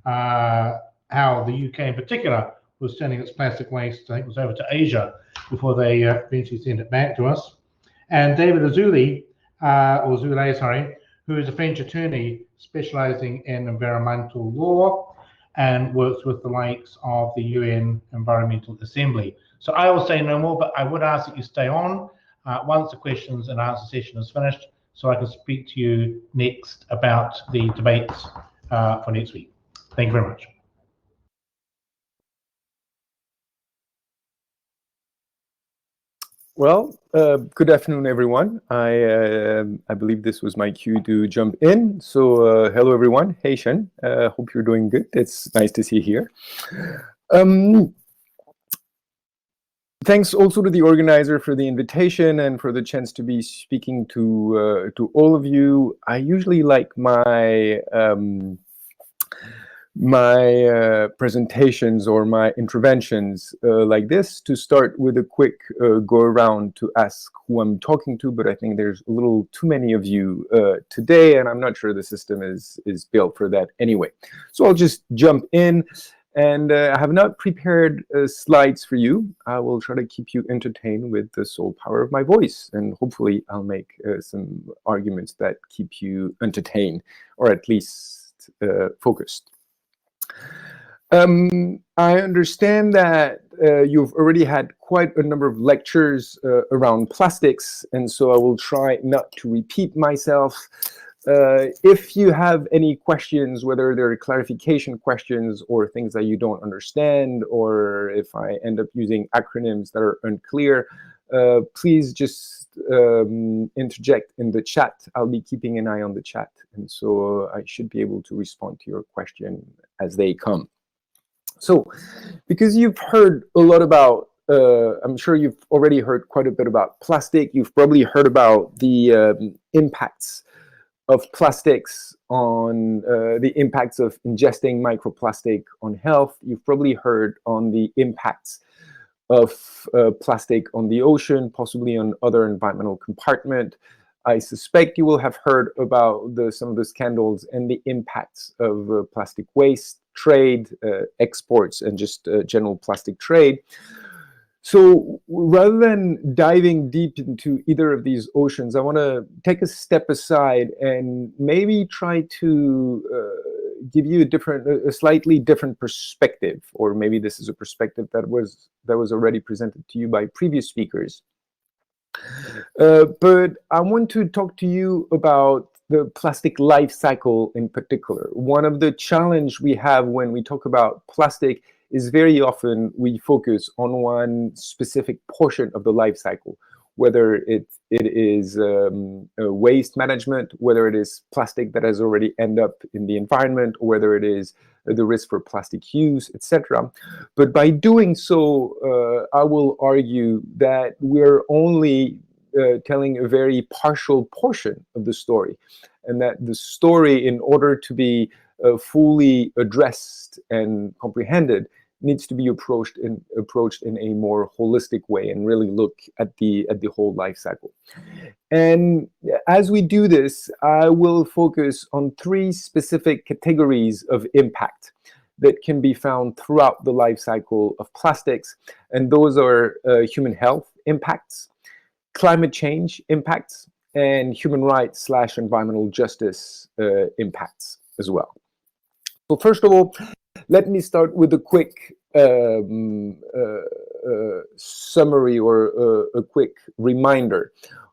how the UK in particular was sending its plastic waste, I think it was over to Asia before they eventually sent it back to us. And David Azoulay, sorry, who is a French attorney specializing in environmental law and works with the likes of the UN Environmental Assembly. So I will say no more, but I would ask that you stay on once the questions and answer session is finished, so I can speak to you next about the debates for next week. Thank you very much. Well, good afternoon, everyone. I believe this was my cue to jump in. So hello, everyone. Hey, Sian. Hope you're doing good. It's nice to see you here. Thanks also to the organizer for the invitation and for the chance to be speaking to all of you. I usually like my presentations or my interventions like this to start with a quick go around to ask who I'm talking to, but I think there's a little too many of you today, and I'm not sure the system is built for that anyway. So I'll just jump in, and I have not prepared slides for you. I will try to keep you entertained with the sole power of my voice, and hopefully I'll make some arguments that keep you entertained, or at least focused. I understand that you've already had quite a number of lectures around plastics, and so I will try not to repeat myself. If you have any questions, whether they're clarification questions or things that you don't understand, or if I end up using acronyms that are unclear, please just interject in the chat. I'll be keeping an eye on the chat, and so I should be able to respond to your question as they come. So, because you've heard a lot about, I'm sure you've already heard quite a bit about plastic. You've probably heard about the impacts of plastics on the impacts of ingesting microplastic on health. You've probably heard on the impacts of plastic on the ocean, possibly on other environmental compartment. I suspect you will have heard about some of the scandals and the impacts of plastic waste, trade, exports, and just general plastic trade. So rather than diving deep into either of these oceans, I want to take a step aside and maybe try to give you a slightly different perspective, or maybe this is a perspective that was already presented to you by previous speakers. But I want to talk to you about the plastic life cycle in particular. One of the challenges we have when we talk about plastic is very often we focus on one specific portion of the life cycle, whether it is waste management, whether it is plastic that has already ended up in the environment, or whether it is the risk for plastic use, etc. But by doing so, I will argue that we're only telling a very partial portion of the story, and that the story, in order to be fully addressed and comprehended, needs to be approached in a more holistic way and really look at the whole life cycle. And as we do this, I will focus on three specific categories of impact that can be found throughout the life cycle of plastics, and those are human health impacts, climate change impacts, and human rights / environmental justice impacts as well. So first of all, let me start with a quick summary or a quick reminder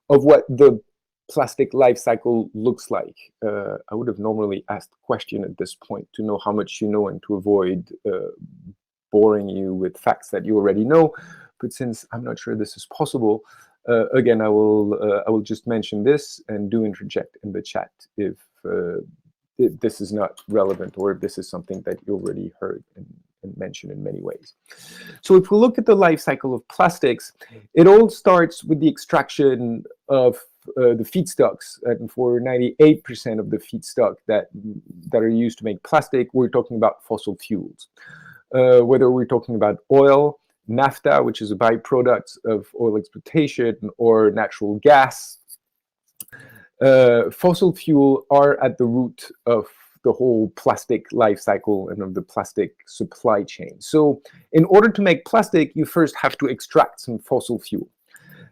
of what the plastic life cycle looks like. I would have normally asked a question at this point to know how much you know and to avoid boring you with facts that you already know. But since I'm not sure this is possible, again, I will just mention this and do interject in the chat if this is not relevant, or if this is something that you already heard and mentioned in many ways. So if we look at the life cycle of plastics, it all starts with the extraction of the feedstocks. And for 98% of the feedstock that are used to make plastic, we're talking about fossil fuels. Whether we're talking about oil, naphtha, which is a byproduct of oil exploitation, or natural gas, fossil fuel are at the root of the whole plastic life cycle and of the plastic supply chain. So in order to make plastic, you first have to extract some fossil fuel.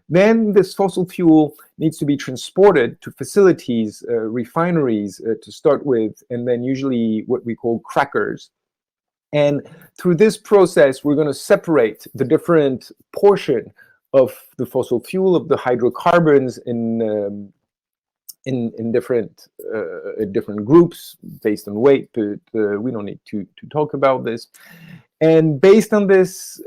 Then this fossil fuel needs to be transported to facilities, refineries to start with, and then usually what we call crackers. And through this process, we're going to separate the different portion of the fossil fuel, of the hydrocarbons in different groups based on weight, but we don't need to talk about this. And based on this,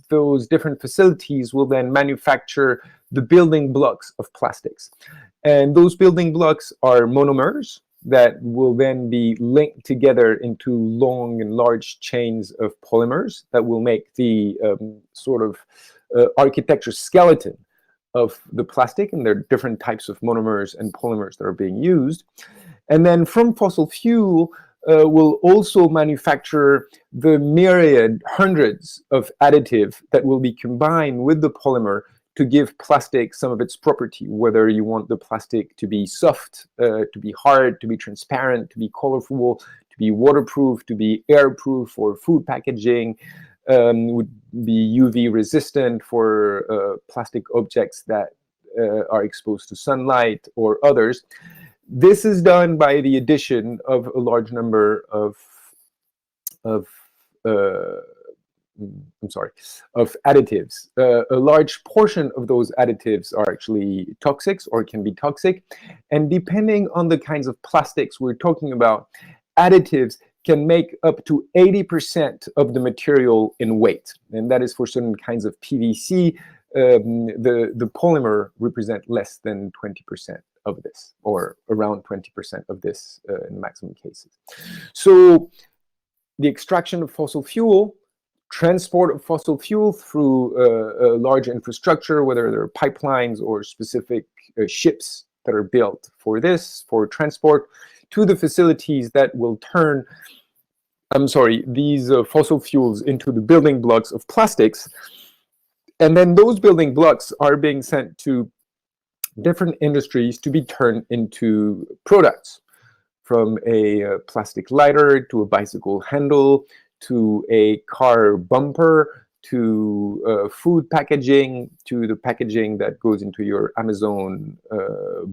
those different facilities will then manufacture the building blocks of plastics. And those building blocks are monomers that will then be linked together into long and large chains of polymers that will make the sort of architecture skeleton of the plastic. And there are different types of monomers and polymers that are being used. And then from fossil fuel, will also manufacture the myriad, hundreds of additives that will be combined with the polymer to give plastic some of its property, whether you want the plastic to be soft, to be hard, to be transparent, to be colorful, to be waterproof, to be airproof for food packaging, would be UV resistant for plastic objects that are exposed to sunlight or others. This is done by the addition of a large number of additives. A large portion of those additives are actually toxic or can be toxic. And depending on the kinds of plastics we're talking about, additives can make up to 80% of the material in weight. And that is for certain kinds of PVC. The polymer represent less than 20% of this, or around 20% of this in maximum cases. So the extraction of fossil fuel, transport of fossil fuel through a large infrastructure, whether they're pipelines or specific ships that are built for this, for transport, to the facilities that will turn, these fossil fuels into the building blocks of plastics. And then those building blocks are being sent to different industries to be turned into products, from a plastic lighter to a bicycle handle to a car bumper to food packaging, to the packaging that goes into your Amazon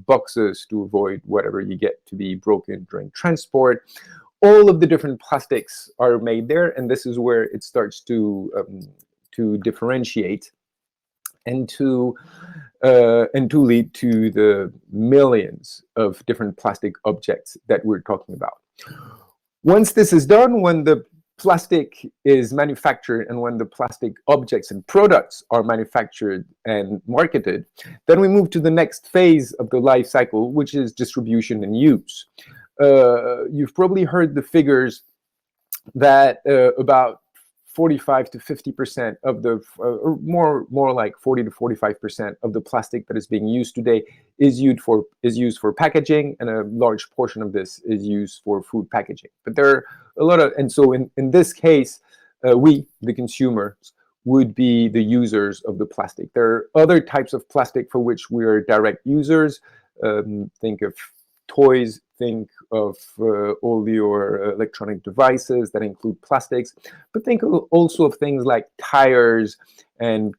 boxes to avoid whatever you get to be broken during transport. All of the different plastics are made there, and this is where it starts to differentiate and to lead to the millions of different plastic objects that we're talking about. Once this is done, when the plastic is manufactured and when the plastic objects and products are manufactured and marketed, then we move to the next phase of the life cycle, which is distribution and use. You've probably heard the figures that about 45 to 50% of the, or more like 40 to 45% of the plastic that is being used today is used for packaging, and a large portion of this is used for food packaging. But there are a lot of, and so in this case, we, the consumers, would be the users of the plastic. There are other types of plastic for which we are direct users. Think of toys, think of all your electronic devices that include plastics, but think also of things like tires and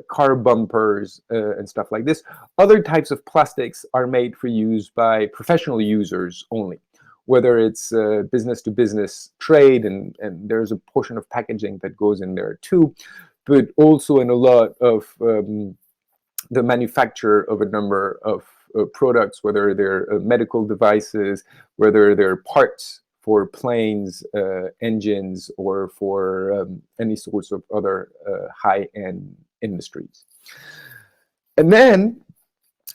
car bumpers and stuff like this. Other types of plastics are made for use by professional users only, whether it's business-to-business trade, and there's a portion of packaging that goes in there too, but also in a lot of the manufacture of a number of products, whether they're medical devices, whether they're parts for planes, engines, or for any sorts of other high-end industries. And then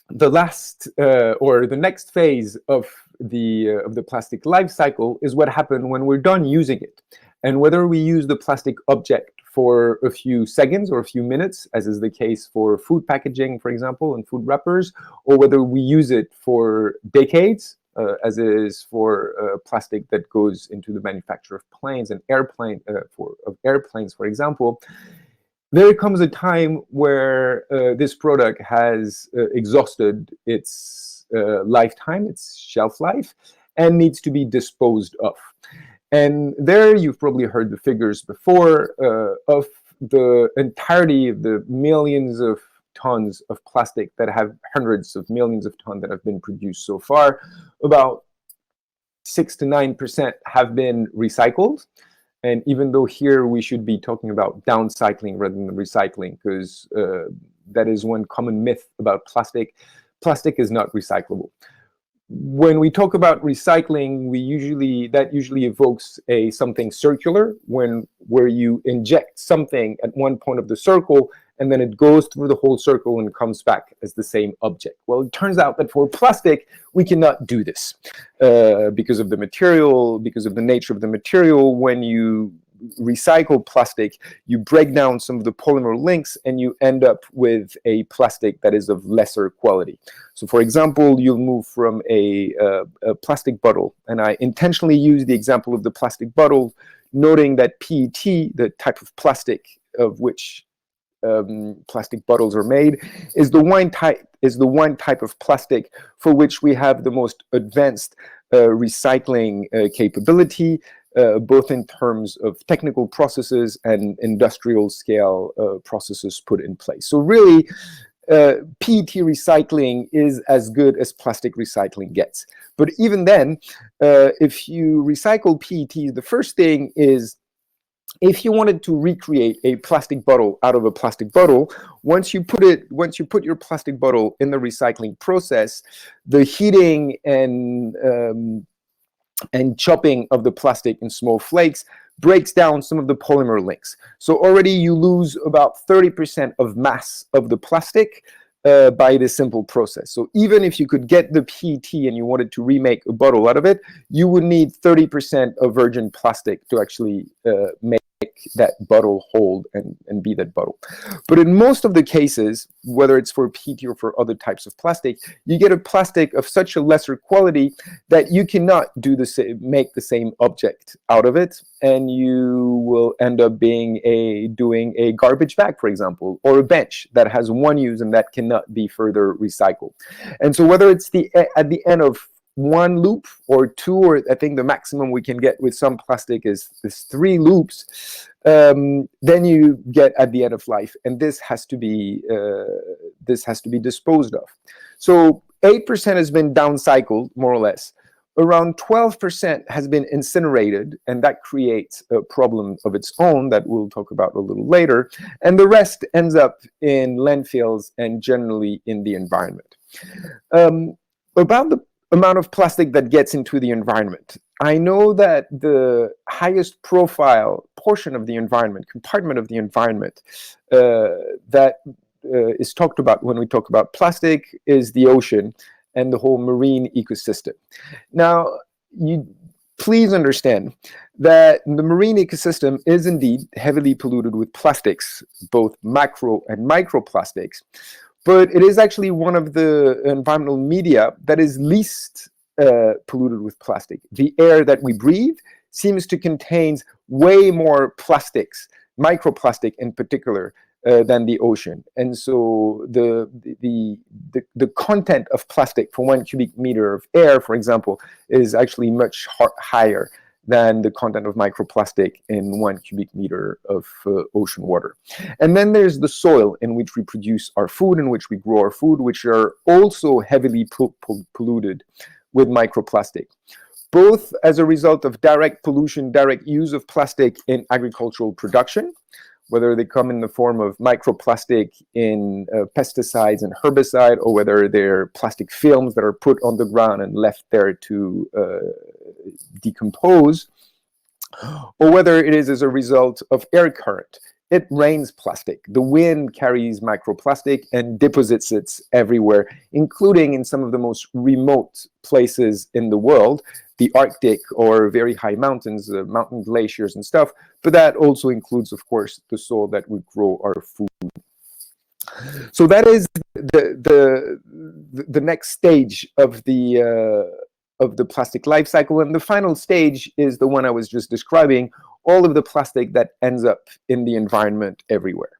the last or the next phase of the plastic life cycle is what happened when we're done using it. And whether we use the plastic object for a few seconds or a few minutes, as is the case for food packaging, for example, and food wrappers, or whether we use it for decades, as is for plastic that goes into the manufacture of planes and airplanes, for example, there comes a time where this product has exhausted its lifetime, its shelf life, and needs to be disposed of. And there you've probably heard the figures before of the entirety of the millions of tons of plastic that have hundreds of millions of tons that have been produced so far. About 6 to 9% have been recycled. And even though here we should be talking about downcycling rather than recycling, because that is one common myth about plastic. Plastic is not recyclable. When we talk about recycling, that usually evokes something circular, where you inject something at one point of the circle, and then it goes through the whole circle and comes back as the same object. Well, it turns out that for plastic, we cannot do this because of the material, because of the nature of the material. When you recycle plastic, you break down some of the polymer links and you end up with a plastic that is of lesser quality. So for example, you'll move from a plastic bottle, and I intentionally use the example of the plastic bottle, noting that PET, the type of plastic of which plastic bottles are made, is the one type of plastic for which we have the most advanced recycling capability, both in terms of technical processes and industrial scale processes put in place. So really, PET recycling is as good as plastic recycling gets. But even then, if you recycle PET, the first thing is, if you wanted to recreate a plastic bottle out of a plastic bottle, once you put your plastic bottle in the recycling process, the heating and chopping of the plastic in small flakes breaks down some of the polymer links. So already you lose about 30% of mass of the plastic by this simple process. So even if you could get the PET and you wanted to remake a bottle out of it, you would need 30% of virgin plastic to actually make that bottle hold and be that bottle. But in most of the cases, whether it's for PET or for other types of plastic, you get a plastic of such a lesser quality that you cannot make the same object out of it, and you will end up doing a garbage bag, for example, or a bench that has one use and that cannot be further recycled. And so whether it's at the end of one loop or two, or I think the maximum we can get with some plastic is 3 loops, then you get at the end of life, and this has to be disposed of. So 8% has been downcycled, more or less. Around 12% has been incinerated, and that creates a problem of its own that we'll talk about a little later. And the rest ends up in landfills and generally in the environment. About the amount of plastic that gets into the environment, I know that the highest profile portion of the environment, compartment of the environment, that is talked about when we talk about plastic is the ocean and the whole marine ecosystem. Now, please understand that the marine ecosystem is indeed heavily polluted with plastics, both macro and microplastics. But it is actually one of the environmental media that is least polluted with plastic. The air that we breathe seems to contain way more plastics, microplastic in particular, than the ocean. And so the content of plastic for 1 cubic meter of air, for example, is actually much higher than the content of microplastic in 1 cubic meter of ocean water. And then there's the soil in which we produce our food, in which we grow our food, which are also heavily polluted with microplastic, both as a result of direct pollution, direct use of plastic in agricultural production, whether they come in the form of microplastic in pesticides and herbicide, or whether they're plastic films that are put on the ground and left there to decompose, or whether it is as a result of air current. It rains plastic. The wind carries microplastic and deposits it everywhere, including in some of the most remote places in the world, the Arctic or very high mountains, mountain glaciers and stuff. But that also includes, of course, the soil that we grow our food. So that is the next stage of the plastic life cycle. And the final stage is the one I was just describing, all of the plastic that ends up in the environment everywhere.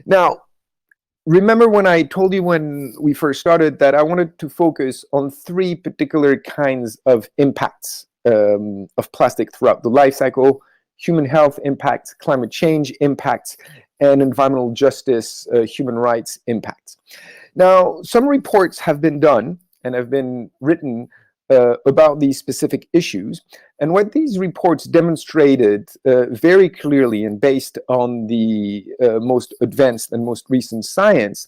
Now, remember when I told you when we first started that I wanted to focus on three particular kinds of impacts of plastic throughout the life cycle: human health impacts, climate change impacts, and environmental justice, human rights impacts. Now, some reports have been done and have been written about these specific issues. And what these reports demonstrated very clearly, and based on the most advanced and most recent science,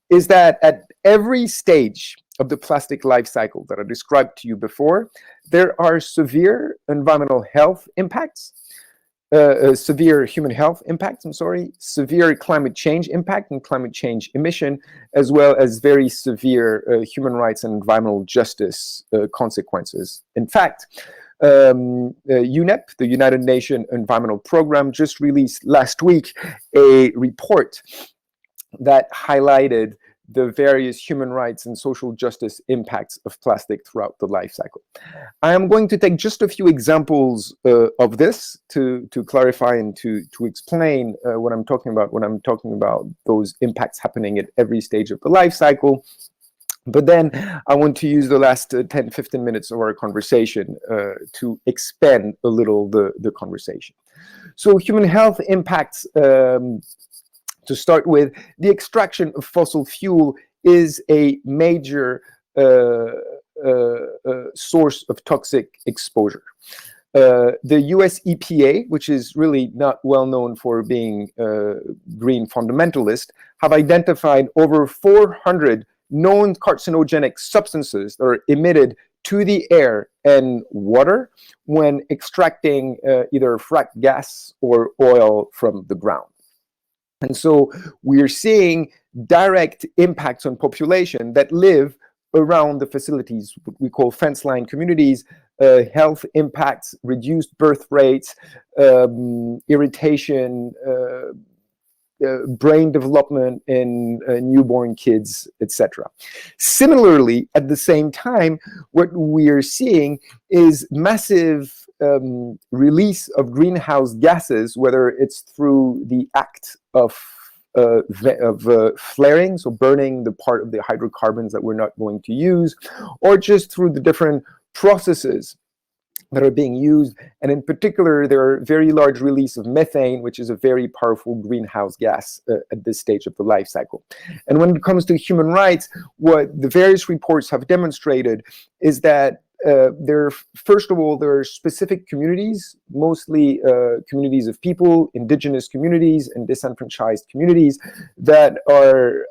is that at every stage of the plastic life cycle that I described to you before, there are severe environmental health impacts, severe human health impacts, severe climate change impact and climate change emission, as well as very severe human rights and environmental justice consequences. In fact, UNEP, the United Nations Environmental Program, just released last week a report that highlighted the various human rights and social justice impacts of plastic throughout the life cycle. I am going to take just a few examples of this to clarify and to explain what I'm talking about when I'm talking about those impacts happening at every stage of the life cycle. But then I want to use the last 10, 15 minutes of our conversation to expand a little the conversation. So human health impacts, to start with, the extraction of fossil fuel is a major source of toxic exposure. The US EPA, which is really not well known for being green fundamentalist, have identified over 400 known carcinogenic substances that are emitted to the air and water when extracting either frack gas or oil from the ground. And so we're seeing direct impacts on population that live around the facilities, what we call fence line communities, health impacts, reduced birth rates, irritation, brain development in newborn kids, etc. Similarly, at the same time, what we're seeing is massive release of greenhouse gases, whether it's through the act of flaring, so burning the part of the hydrocarbons that we're not going to use, or just through the different processes that are being used. And in particular, there are very large release of methane, which is a very powerful greenhouse gas at this stage of the life cycle. And when it comes to human rights, what the various reports have demonstrated is that first of all, there are specific communities, mostly communities of people, indigenous communities and disenfranchised communities that are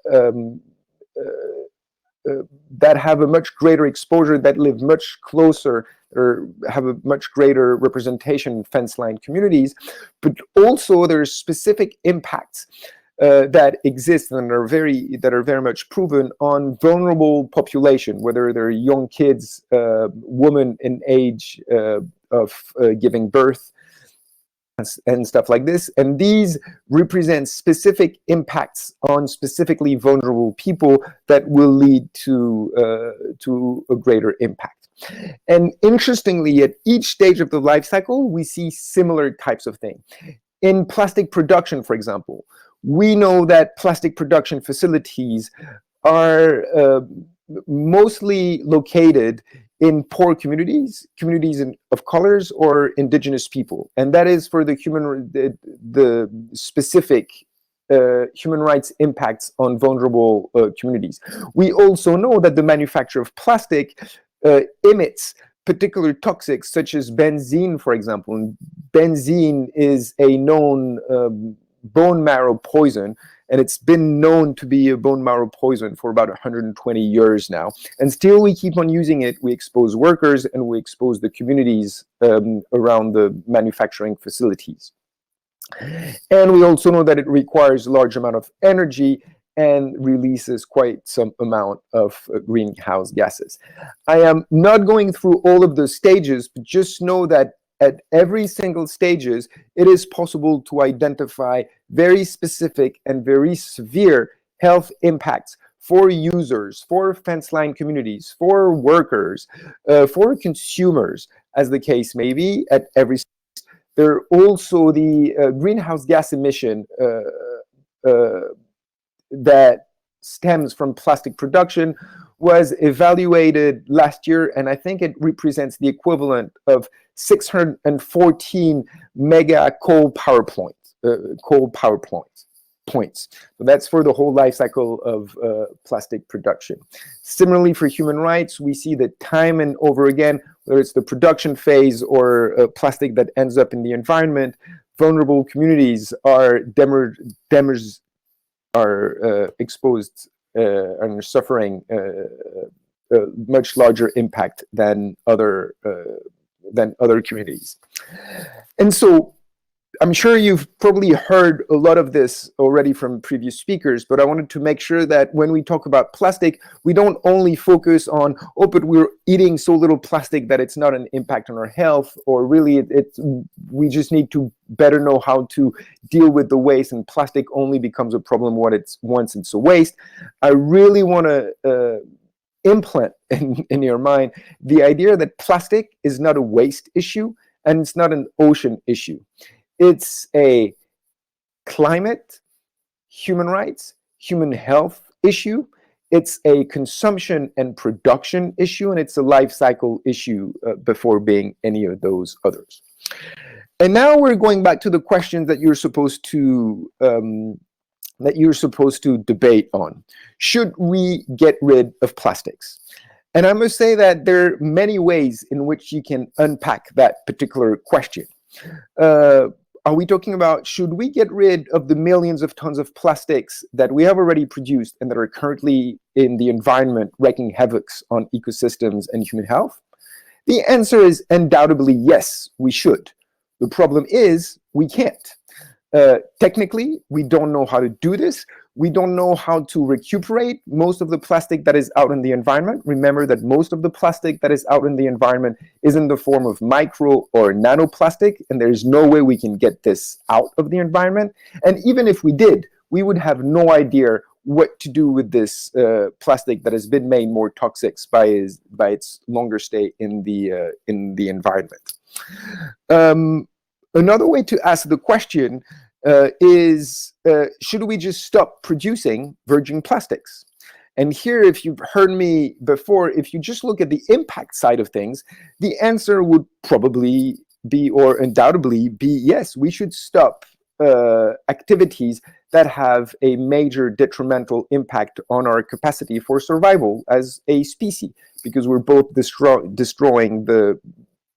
that have a much greater exposure, that live much closer or have a much greater representation in fence line communities. But also there's specific impacts that exist and are very much proven on vulnerable population, whether they're young kids, women in age of giving birth, and stuff like this. And these represent specific impacts on specifically vulnerable people that will lead to a greater impact. And interestingly, at each stage of the life cycle, we see similar types of things. In plastic production, for example, we know that plastic production facilities are mostly located in poor communities of colors or indigenous people, and that is for the specific human rights impacts on vulnerable communities. We also know that the manufacture of plastic emits particular toxics such as benzene, for example. And benzene is a known bone marrow poison, and it's been known to be a bone marrow poison for about 120 years now. And still we keep on using it. We expose workers and we expose the communities around the manufacturing facilities. And we also know that it requires a large amount of energy and releases quite some amount of greenhouse gases. I am not going through all of the stages, but just know that at every single stages, it is possible to identify very specific and very severe health impacts for users, for fence line communities, for workers, for consumers, as the case may be at every stage. There are also the greenhouse gas emission that stems from plastic production was evaluated last year, and I think it represents the equivalent of 614 mega coal power points. So that's for the whole life cycle of plastic production. Similarly, for human rights, we see that time and over again, whether it's the production phase or plastic that ends up in the environment, vulnerable communities are exposed and are suffering a much larger impact than other communities. And so I'm sure you've probably heard a lot of this already from previous speakers, but I wanted to make sure that when we talk about plastic, we don't only focus on, oh, but we're eating so little plastic that it's not an impact on our health, or really we just need to better know how to deal with the waste, and plastic only becomes a problem once it's a waste. I really want to implant in your mind the idea that plastic is not a waste issue and it's not an ocean issue. It's a climate, human rights, human health issue. It's a consumption and production issue, and it's a life cycle issue before being any of those others. And now we're going back to the questions that you're supposed to debate on. Should we get rid of plastics? And I must say that there are many ways in which you can unpack that particular question. Are we talking about, should we get rid of the millions of tons of plastics that we have already produced and that are currently in the environment wreaking havoc on ecosystems and human health? The answer is undoubtedly yes, we should. The problem is we can't. Technically, we don't know how to do this. We don't know how to recuperate most of the plastic that is out in the environment. Remember that most of the plastic that is out in the environment is in the form of micro or nanoplastic, and there's no way we can get this out of the environment. And even if we did, we would have no idea what to do with this plastic that has been made more toxic by its longer stay in the environment. Another way to ask the question is, should we just stop producing virgin plastics? And here, if you've heard me before, if you just look at the impact side of things, the answer would probably be, or undoubtedly be, yes, we should stop activities that have a major detrimental impact on our capacity for survival as a species, because we're both destroying the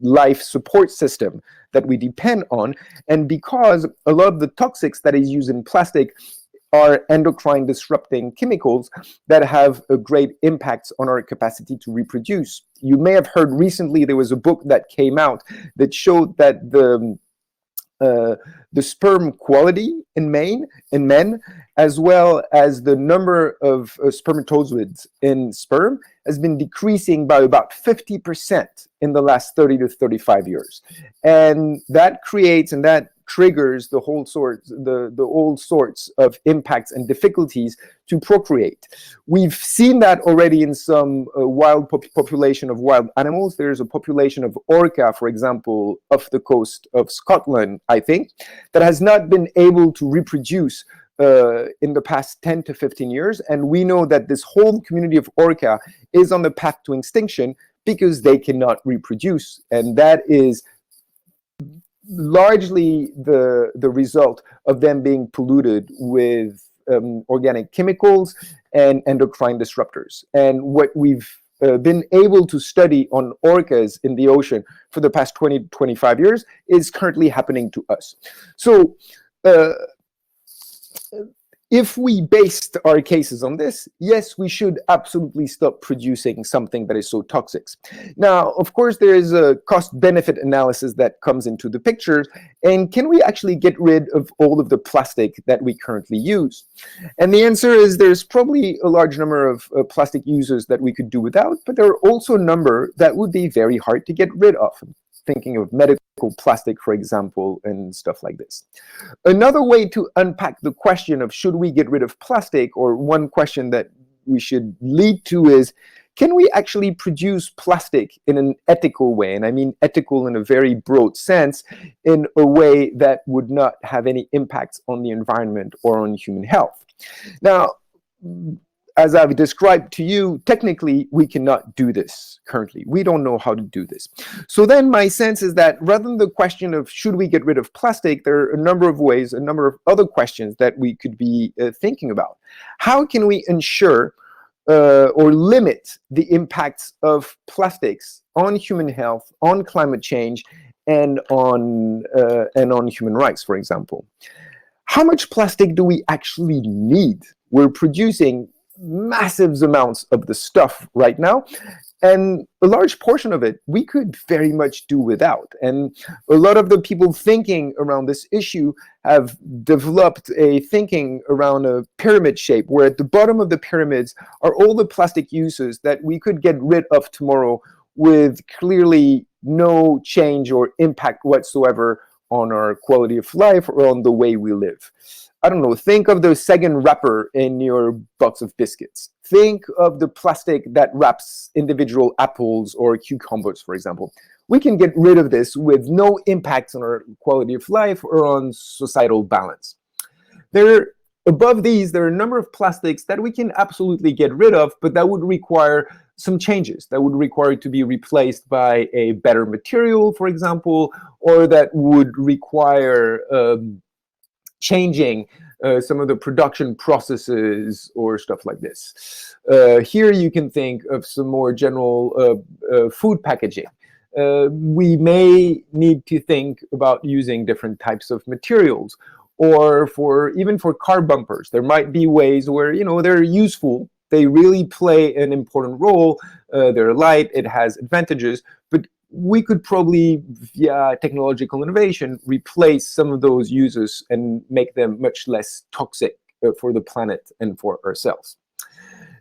life support system that we depend on, and because a lot of the toxics that is used in plastic are endocrine disrupting chemicals that have a great impact on our capacity to reproduce. You may have heard recently there was a book that came out that showed that the sperm quality in men, as well as the number of spermatozoids in sperm, has been decreasing by about 50% in the last 30 to 35 years. And that creates and that triggers the old sorts of impacts and difficulties to procreate. We've seen that already in some wild population of wild animals. There's a population of orca, for example, off the coast of Scotland, I think, that has not been able to reproduce in the past 10 to 15 years. And we know that this whole community of orca is on the path to extinction because they cannot reproduce. And that is largely the result of them being polluted with organic chemicals and endocrine disruptors. And what we've been able to study on orcas in the ocean for the past 20, 25 years is currently happening to us. So if we based our cases on this, yes, we should absolutely stop producing something that is so toxic. Now, of course, there is a cost-benefit analysis that comes into the picture, and can we actually get rid of all of the plastic that we currently use? And the answer is there's probably a large number of plastic users that we could do without, but there are also a number that would be very hard to get rid of. Thinking of medical plastic, for example, and stuff like this. Another way to unpack the question of should we get rid of plastic, or one question that we should lead to is, can we actually produce plastic in an ethical way? And I mean ethical in a very broad sense, in a way that would not have any impacts on the environment or on human health. Now, as I've described to you, technically, we cannot do this currently. We don't know how to do this. So then my sense is that rather than the question of should we get rid of plastic, there are a number of ways, a number of other questions that we could be thinking about. How can we ensure or limit the impacts of plastics on human health, on climate change, and on human rights, for example? How much plastic do we actually need? We're producing massive amounts of the stuff right now, and a large portion of it we could very much do without. And a lot of the people thinking around this issue have developed a thinking around a pyramid shape, where at the bottom of the pyramids are all the plastic uses that we could get rid of tomorrow with clearly no change or impact whatsoever on our quality of life or on the way we live. I don't know, think of the second wrapper in your box of biscuits. Think of the plastic that wraps individual apples or cucumbers, for example. We can get rid of this with no impact on our quality of life or on societal balance. Above these, there are a number of plastics that we can absolutely get rid of, but that would require some changes. That would require it to be replaced by a better material, for example, or that would require changing some of the production processes or stuff like this. Here you can think of some more general food packaging. We may need to think about using different types of materials, or even for car bumpers. There might be ways where, they're useful. They really play an important role. They're light, it has advantages, but we could probably, via technological innovation, replace some of those uses and make them much less toxic for the planet and for ourselves.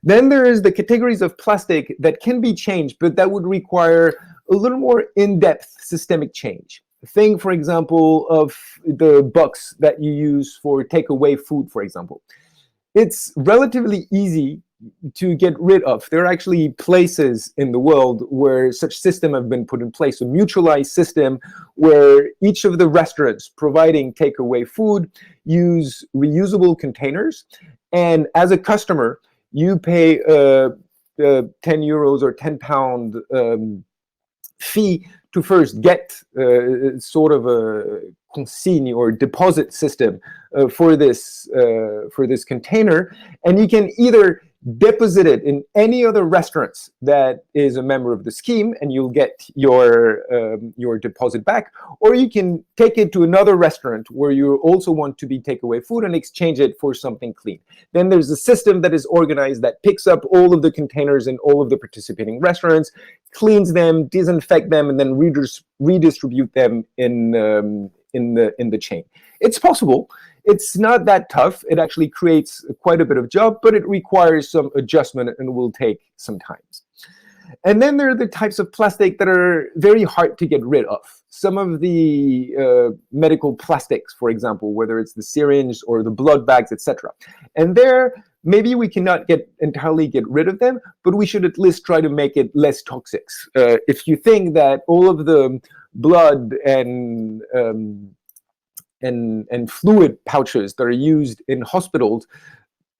Then there is the categories of plastic that can be changed, but that would require a little more in-depth systemic change. Think, for example, of the box that you use for takeaway food, for example. It's relatively easy to get rid of. There are actually places in the world where such systems have been put in place, a mutualized system where each of the restaurants providing takeaway food use reusable containers, and as a customer, you pay 10 euros or 10 pound fee to first get sort of a consigne or deposit system for this container, and you can either deposit it in any other restaurants that is a member of the scheme, and you'll get your deposit back, or you can take it to another restaurant where you also want to be takeaway food and exchange it for something clean. Then there's a system that is organized that picks up all of the containers in all of the participating restaurants, cleans them, disinfect them, and then redistribute them in the chain. It's possible. It's not that tough. It actually creates quite a bit of job, but it requires some adjustment and will take some time. And then there are the types of plastic that are very hard to get rid of. Some of the medical plastics, for example, whether it's the syringe or the blood bags, etc. And there, maybe we cannot entirely get rid of them, but we should at least try to make it less toxic. If you think that all of the blood and fluid pouches that are used in hospitals,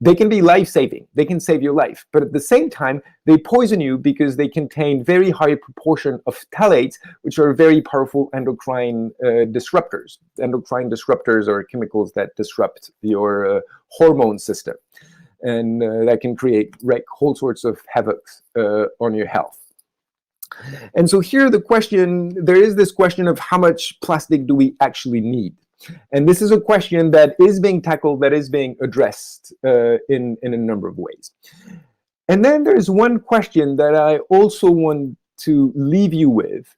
they can be life-saving. They can save your life. But at the same time, they poison you because they contain very high proportion of phthalates, which are very powerful endocrine disruptors. Endocrine disruptors are chemicals that disrupt your hormone system. And that can wreak all sorts of havoc on your health. And so here there is this question of how much plastic do we actually need? And this is a question that is being tackled, that is being addressed in a number of ways. And then there's one question that I also want to leave you with.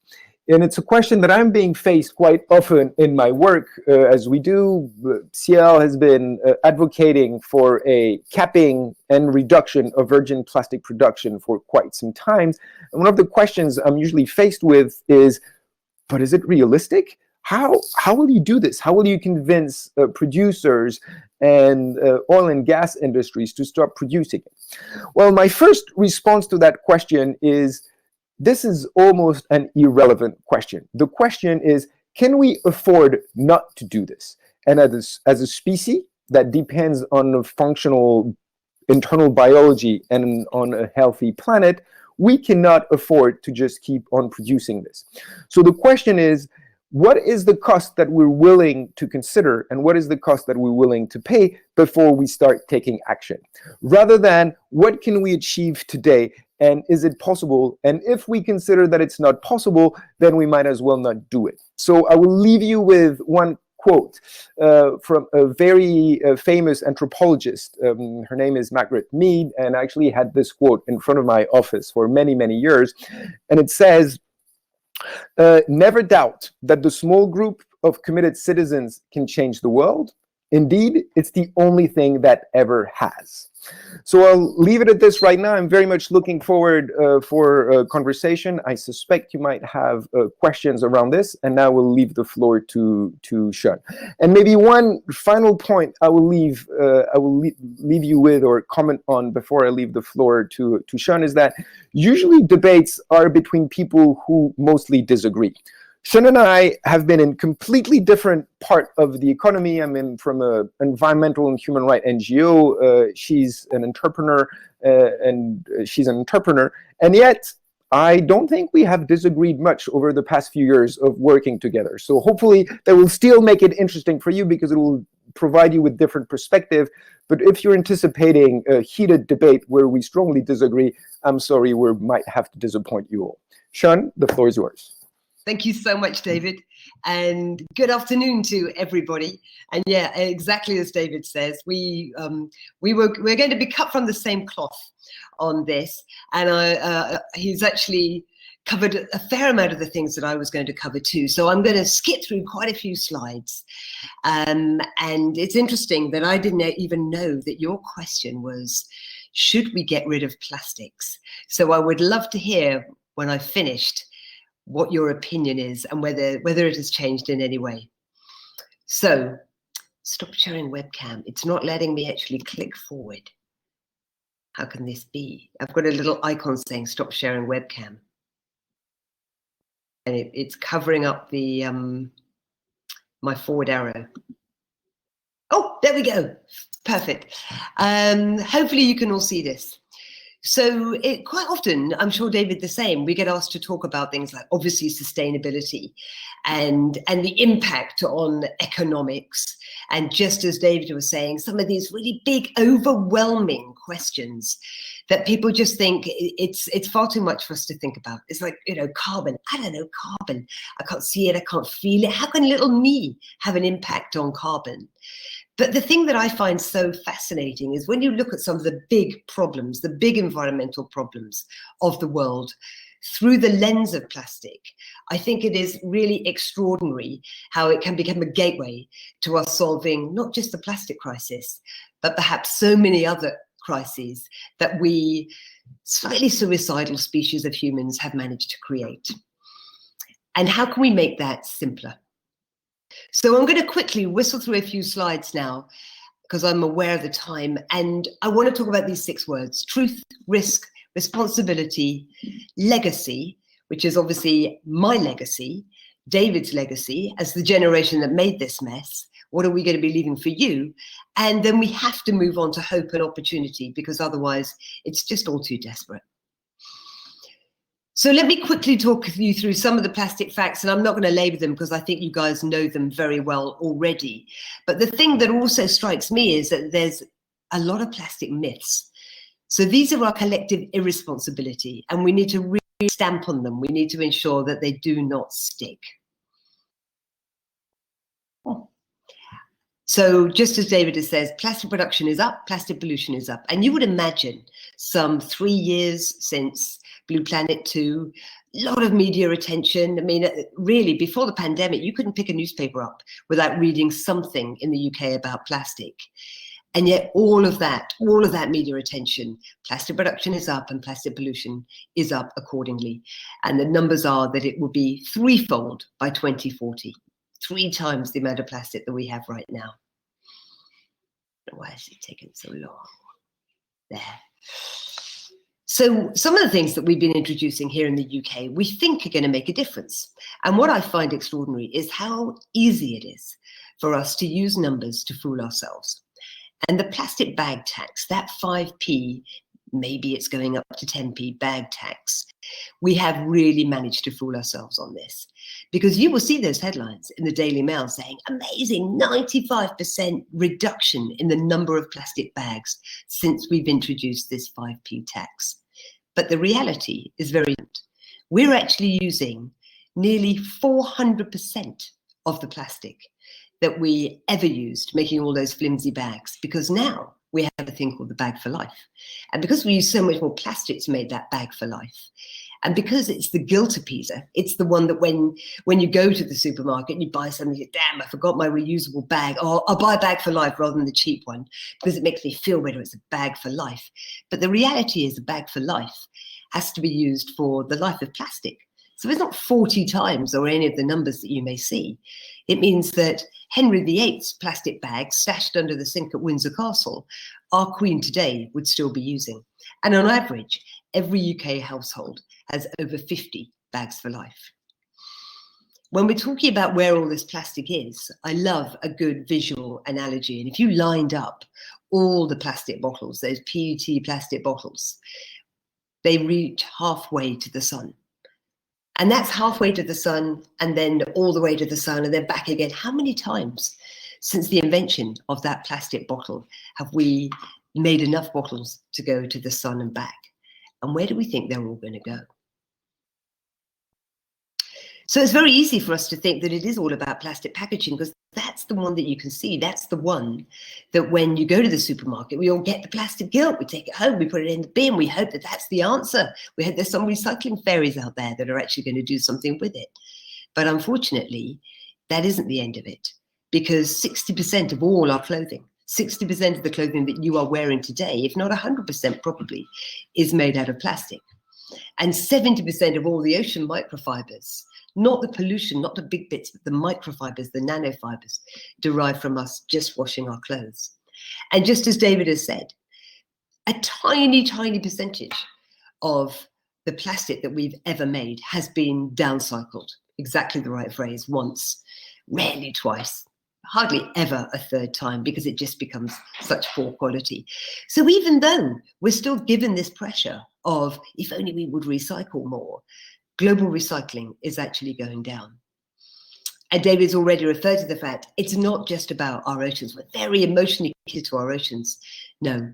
And it's a question that I'm being faced quite often in my work, as we do. CL has been advocating for a capping and reduction of virgin plastic production for quite some time. And one of the questions I'm usually faced with is, but is it realistic? How will you do this? How will you convince producers and oil and gas industries to start producing it? Well, my first response to that question is, this is almost an irrelevant question. The question is, can we afford not to do this? And as a species that depends on the functional internal biology and on a healthy planet, we cannot afford to just keep on producing this. So the question is, what is the cost that we're willing to consider, and what is the cost that we're willing to pay before we start taking action? Rather than what can we achieve today, and is it possible? And if we consider that it's not possible, then we might as well not do it. So I will leave you with one quote from a very famous anthropologist. Her name is Margaret Mead, and I actually had this quote in front of my office for many, many years. And it says, never doubt that the small group of committed citizens can change the world. Indeed, it's the only thing that ever has. So I'll leave it at this right now. I'm very much looking forward for a conversation. I suspect you might have questions around this, and now we'll leave the floor to Sian. And maybe one final point I will leave you with or comment on before I leave the floor to Sian is that usually debates are between people who mostly disagree. Sian and I have been in completely different part of the economy. I'm in from an environmental and human rights NGO. She's an entrepreneur, and yet I don't think we have disagreed much over the past few years of working together. So hopefully that will still make it interesting for you, because it will provide you with different perspective. But if you're anticipating a heated debate where we strongly disagree, I'm sorry, we might have to disappoint you all. Sian, the floor is yours. Thank you so much, David, and good afternoon to everybody. And yeah, exactly as David says, we're going to be cut from the same cloth on this, and he's actually covered a fair amount of the things that I was going to cover too. So I'm going to skip through quite a few slides, and it's interesting that I didn't even know that your question was, should we get rid of plastics? So I would love to hear when I've finished what your opinion is and whether it has changed in any way. So, stop sharing webcam. It's not letting me actually click forward. How can this be? I've got a little icon saying stop sharing webcam. And it's covering up the my forward arrow. Oh, there we go. Perfect. Hopefully you can all see this. So quite often, I'm sure David the same, we get asked to talk about things like obviously sustainability and the impact on economics. And just as David was saying, some of these really big, overwhelming questions that people just think it's far too much for us to think about. It's like, carbon. I don't know, carbon. I can't see it. I can't feel it. How can little me have an impact on carbon? But the thing that I find so fascinating is when you look at some of the big problems, the big environmental problems of the world through the lens of plastic, I think it is really extraordinary how it can become a gateway to us solving not just the plastic crisis, but perhaps so many other crises that we slightly suicidal species of humans have managed to create. And how can we make that simpler? So I'm going to quickly whistle through a few slides now, because I'm aware of the time. And I want to talk about these 6 words: truth, risk, responsibility, legacy, which is obviously my legacy, David's legacy as the generation that made this mess. What are we going to be leaving for you? And then we have to move on to hope and opportunity, because otherwise it's just all too desperate. So let me quickly talk you through some of the plastic facts, and I'm not going to label them because I think you guys know them very well already. But the thing that also strikes me is that there's a lot of plastic myths. So these are our collective irresponsibility, and we need to really stamp on them. We need to ensure that they do not stick. So just as David says, plastic production is up, plastic pollution is up. And you would imagine some 3 years since Blue Planet 2, a lot of media attention. I mean, really, before the pandemic, you couldn't pick a newspaper up without reading something in the UK about plastic. And yet all of that media attention, plastic production is up and plastic pollution is up accordingly. And the numbers are that it will be 3-fold by 2040, 3 times the amount of plastic that we have right now. Why is it taking so long? There. So some of the things that we've been introducing here in the UK, we think are going to make a difference. And what I find extraordinary is how easy it is for us to use numbers to fool ourselves. And the plastic bag tax, that 5p, maybe it's going up to 10p bag tax, we have really managed to fool ourselves on this, because you will see those headlines in the Daily Mail saying amazing 95% reduction in the number of plastic bags since we've introduced this 5p tax. But the reality is very different. We're actually using nearly 400% of the plastic that we ever used making all those flimsy bags, because now we have a thing called the bag for life. And because we use so much more plastic to make that bag for life, and because it's the guilt appeaser, it's the one that when you go to the supermarket and you buy something, you think, damn, I forgot my reusable bag, or I'll buy a bag for life rather than the cheap one, because it makes me feel better, it's a bag for life. But the reality is a bag for life has to be used for the life of plastic. So it's not 40 times or any of the numbers that you may see. It means that Henry VIII's plastic bags stashed under the sink at Windsor Castle, our Queen today would still be using. And on average, every UK household has over 50 bags for life. When we're talking about where all this plastic is, I love a good visual analogy. And if you lined up all the plastic bottles, those PET plastic bottles, they reach halfway to the sun. And that's halfway to the sun, and then all the way to the sun, and then back again. How many times since the invention of that plastic bottle have we made enough bottles to go to the sun and back? And where do we think they're all going to go? So it's very easy for us to think that it is all about plastic packaging, because that's the one that you can see. That's the one that when you go to the supermarket, we all get the plastic guilt. We take it home, we put it in the bin. We hope that that's the answer. We hope there's some recycling fairies out there that are actually going to do something with it. But unfortunately, that isn't the end of it, because 60% of all our clothing, 60% of the clothing that you are wearing today, if not 100% probably, is made out of plastic. And 70% of all the ocean microfibers, not the pollution, not the big bits, but the microfibers, the nanofibers, derived from us just washing our clothes. And just as David has said, a tiny, tiny percentage of the plastic that we've ever made has been downcycled. Exactly the right phrase, once, rarely twice, hardly ever a third time, because it just becomes such poor quality. So even though we're still given this pressure of if only we would recycle more, global recycling is actually going down. And David's already referred to the fact it's not just about our oceans. We're very emotionally connected to our oceans. No,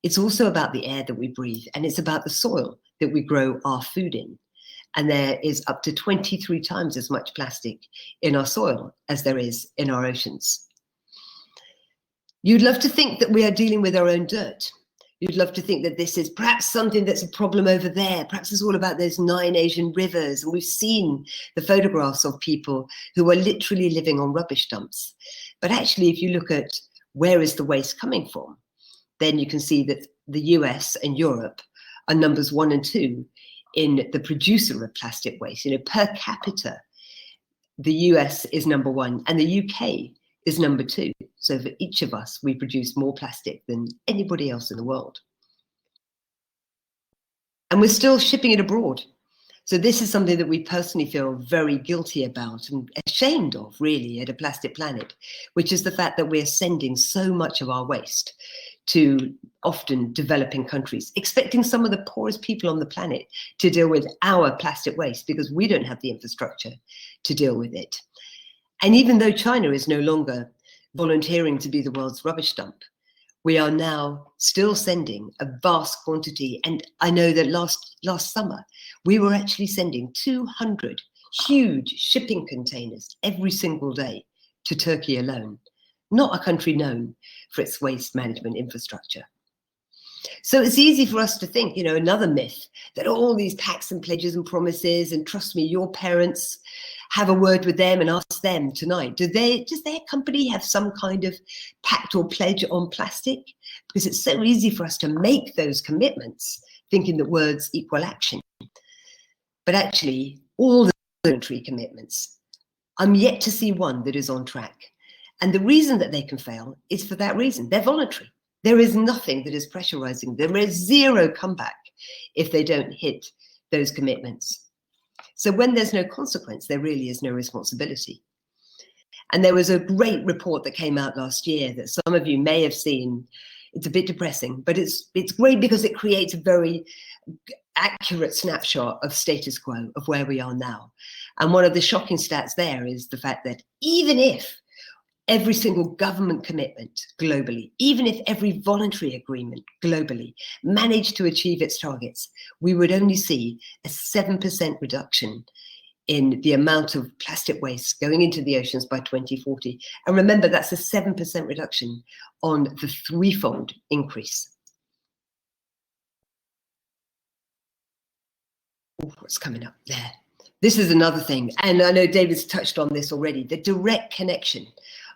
it's also about the air that we breathe, and it's about the soil that we grow our food in. And there is up to 23 times as much plastic in our soil as there is in our oceans. You'd love to think that we are dealing with our own dirt. You'd love to think that this is perhaps something that's a problem over there. Perhaps it's all about those 9 Asian rivers. And we've seen the photographs of people who are literally living on rubbish dumps. But actually, if you look at where is the waste coming from, then you can see that the US and Europe are numbers 1 and 2 in the producer of plastic waste. You know, per capita, the US is number 1 and the UK is number 2. So for each of us, we produce more plastic than anybody else in the world. And we're still shipping it abroad. So this is something that we personally feel very guilty about and ashamed of, really, at A Plastic Planet, which is the fact that we're sending so much of our waste to often developing countries, expecting some of the poorest people on the planet to deal with our plastic waste because we don't have the infrastructure to deal with it. And even though China is no longer volunteering to be the world's rubbish dump, we are now still sending a vast quantity. And I know that last summer, we were actually sending 200 huge shipping containers every single day to Turkey alone, not a country known for its waste management infrastructure. So it's easy for us to think, you know, another myth, that all these pacts and pledges and promises, and trust me, your parents, have a word with them and ask them tonight, does their company have some kind of pact or pledge on plastic? Because it's so easy for us to make those commitments, thinking that words equal action. But actually, all the voluntary commitments, I'm yet to see one that is on track. And the reason that they can fail is for that reason. They're voluntary. There is nothing that is pressurizing. There is zero comeback if they don't hit those commitments. So when there's no consequence, there really is no responsibility. And there was a great report that came out last year that some of you may have seen. It's a bit depressing, but it's great because it creates a very accurate snapshot of status quo of where we are now. And one of the shocking stats there is the fact that even if every single government commitment globally, even if every voluntary agreement globally managed to achieve its targets, we would only see a 7% reduction in the amount of plastic waste going into the oceans by 2040. And remember, that's a 7% reduction on the threefold increase. Ooh, what's coming up there? This is another thing, and I know David's touched on this already, the direct connection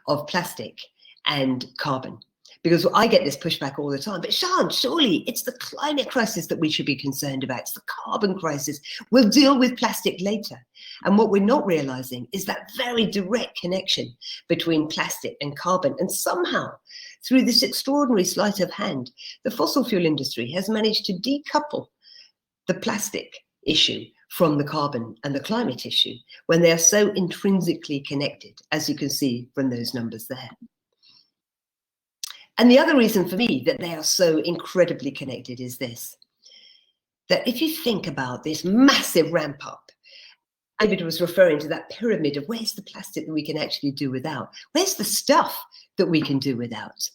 of plastic and carbon. Because I get this pushback all the time, but Sian, surely it's the climate crisis that we should be concerned about. It's the carbon crisis. We'll deal with plastic later. And what we're not realizing is that very direct connection between plastic and carbon. And somehow, through this extraordinary sleight of hand, the fossil fuel industry has managed to decouple the plastic issue from the carbon and the climate issue when they are so intrinsically connected, as you can see from those numbers there. And the other reason for me that they are so incredibly connected is this, that if you think about this massive ramp up, David was referring to that pyramid of where's the plastic that we can actually do without? Where's the stuff that we can do without?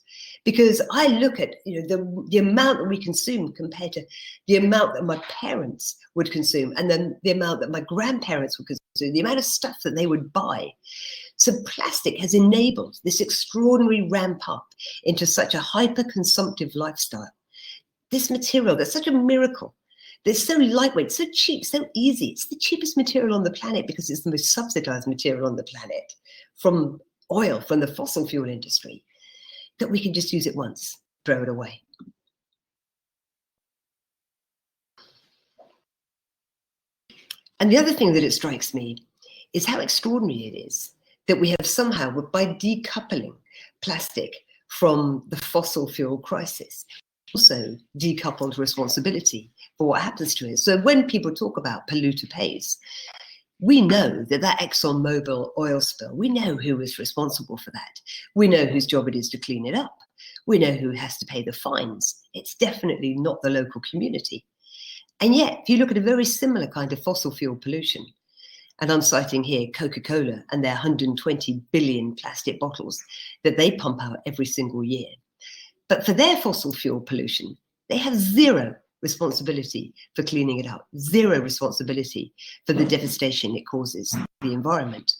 Because I look at the amount that we consume compared to the amount that my parents would consume, and then the amount that my grandparents would consume, the amount of stuff that they would buy. So plastic has enabled this extraordinary ramp up into such a hyper-consumptive lifestyle. This material, that's such a miracle. That's so lightweight, so cheap, so easy. It's the cheapest material on the planet because it's the most subsidized material on the planet from oil, from the fossil fuel industry, that we can just use it once, throw it away. And the other thing that it strikes me is how extraordinary it is that we have somehow, by decoupling plastic from the fossil fuel crisis, also decoupled responsibility for what happens to it. So when people talk about polluter pays, we know that ExxonMobil oil spill, we know who is responsible for that. We know whose job it is to clean it up. We know who has to pay the fines. It's definitely not the local community. And yet, if you look at a very similar kind of fossil fuel pollution, and I'm citing here Coca-Cola and their 120 billion plastic bottles that they pump out every single year. But for their fossil fuel pollution, they have zero responsibility for cleaning it up, zero responsibility for the devastation it causes the environment.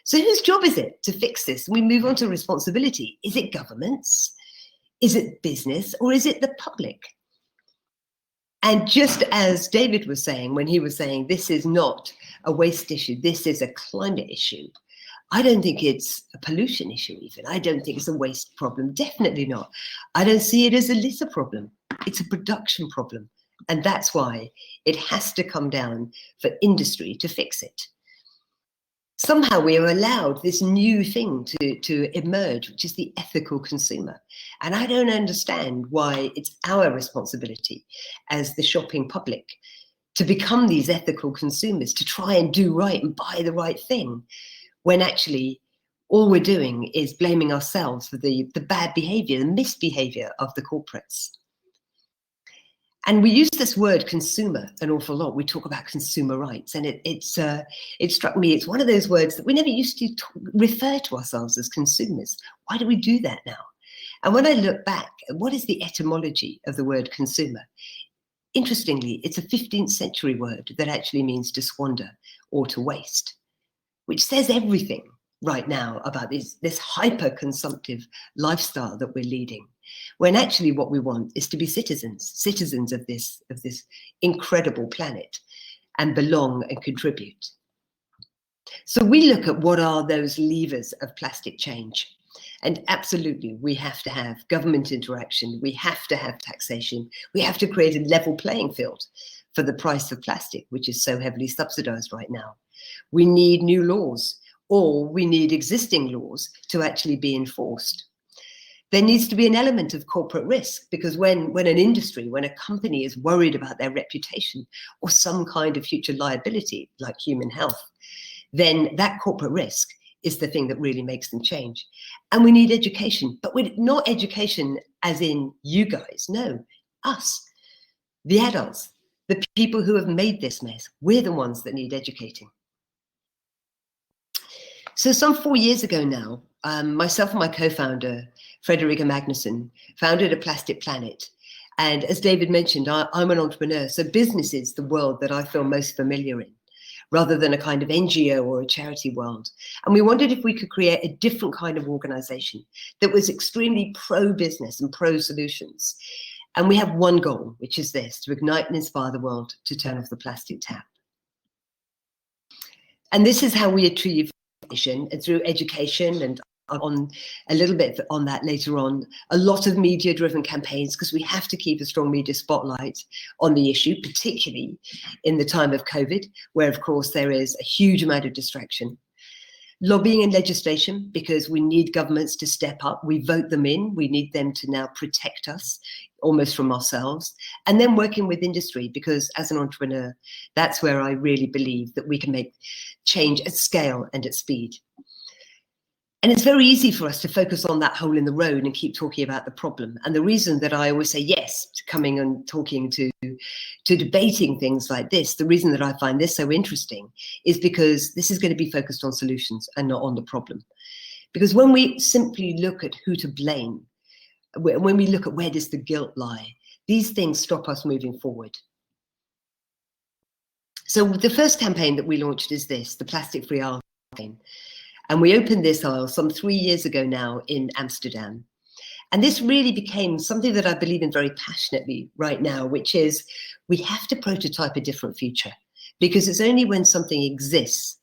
So whose job is it to fix this? We move on to responsibility. Is it governments? Is it business? Or is it the public? And just as David was saying, when he was saying this is not a waste issue, this is a climate issue, I don't think it's a pollution issue even. I don't think it's a waste problem, definitely not. I don't see it as a litter problem. It's a production problem. And that's why it has to come down for industry to fix it. Somehow we are allowed this new thing to emerge, which is the ethical consumer. And I don't understand why it's our responsibility as the shopping public to become these ethical consumers, to try and do right and buy the right thing, when actually all we're doing is blaming ourselves for the bad behavior, the misbehavior of the corporates. And we use this word consumer an awful lot. We talk about consumer rights, and it struck me, it's one of those words that we never used to refer to ourselves as consumers. Why do we do that now? And when I look back, what is the etymology of the word consumer? Interestingly, it's a 15th century word that actually means to squander or to waste, which says everything right now about this hyper-consumptive lifestyle that we're leading, when actually what we want is to be citizens of this incredible planet, and belong and contribute. So we look at what are those levers of plastic change. And absolutely, we have to have government interaction, we have to have taxation, we have to create a level playing field for the price of plastic, which is so heavily subsidized right now. We need new laws, or we need existing laws to actually be enforced. There needs to be an element of corporate risk, because when an industry, when a company is worried about their reputation or some kind of future liability like human health, then that corporate risk is the thing that really makes them change. And we need education, but we're not education as in you guys, no, us, the adults, the people who have made this mess. We're the ones that need educating. So some 4 years ago now, myself and my co-founder, Frederica Magnuson, founded A Plastic Planet. And as David mentioned, I'm an entrepreneur, so business is the world that I feel most familiar in, rather than a kind of NGO or a charity world. And we wondered if we could create a different kind of organization that was extremely pro-business and pro-solutions. And we have one goal, which is this: to ignite and inspire the world to turn off the plastic tap. And this is how we achieve vision, and through education, and on a little bit on that later on, a lot of media-driven campaigns, because we have to keep a strong media spotlight on the issue, particularly in the time of COVID, where of course there is a huge amount of distraction. Lobbying and legislation, because we need governments to step up. We vote them in. We need them to now protect us almost from ourselves. And then working with industry, because as an entrepreneur, that's where I really believe that we can make change at scale and at speed. And it's very easy for us to focus on that hole in the road and keep talking about the problem. And the reason that I always say yes to coming and talking to debating things like this, the reason that I find this so interesting is because this is going to be focused on solutions and not on the problem. Because when we simply look at who to blame, when we look at where does the guilt lie, these things stop us moving forward. So the first campaign that we launched is this, the Plastic Free Aisle campaign. And we opened this aisle some 3 years ago now in Amsterdam. And this really became something that I believe in very passionately right now, which is we have to prototype a different future, because it's only when something exists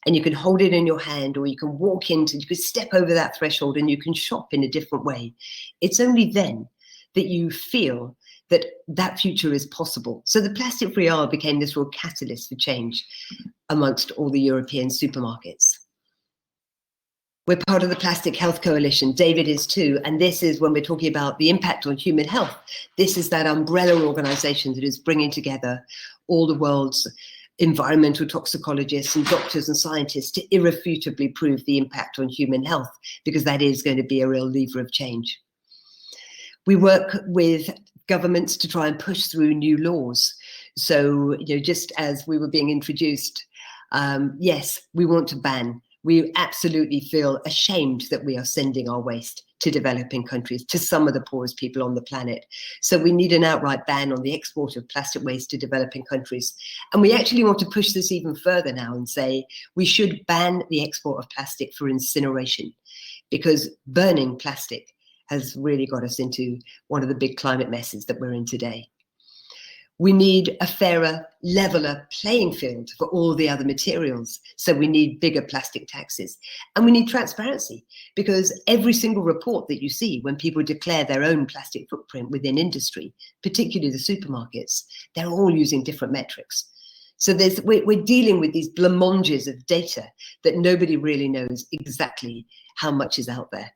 and you can hold it in your hand, or you can walk into, you can step over that threshold and you can shop in a different way. It's only then that you feel that that future is possible. So the Plastic Free Aisle became this real catalyst for change amongst all the European supermarkets. We're part of the Plastic Health Coalition. David is too. And this is when we're talking about the impact on human health. This is that umbrella organization that is bringing together all the world's environmental toxicologists and doctors and scientists to irrefutably prove the impact on human health, because that is going to be a real lever of change. We work with governments to try and push through new laws. So, just as we were being introduced, yes, we want to ban. We absolutely feel ashamed that we are sending our waste to developing countries, to some of the poorest people on the planet. So we need an outright ban on the export of plastic waste to developing countries. And we actually want to push this even further now and say we should ban the export of plastic for incineration, because burning plastic has really got us into one of the big climate messes that we're in today. We need a fairer, leveler playing field for all the other materials. So we need bigger plastic taxes, and we need transparency, because every single report that you see when people declare their own plastic footprint within industry, particularly the supermarkets, they're all using different metrics. So we're dealing with these blancmanges of data that nobody really knows exactly how much is out there.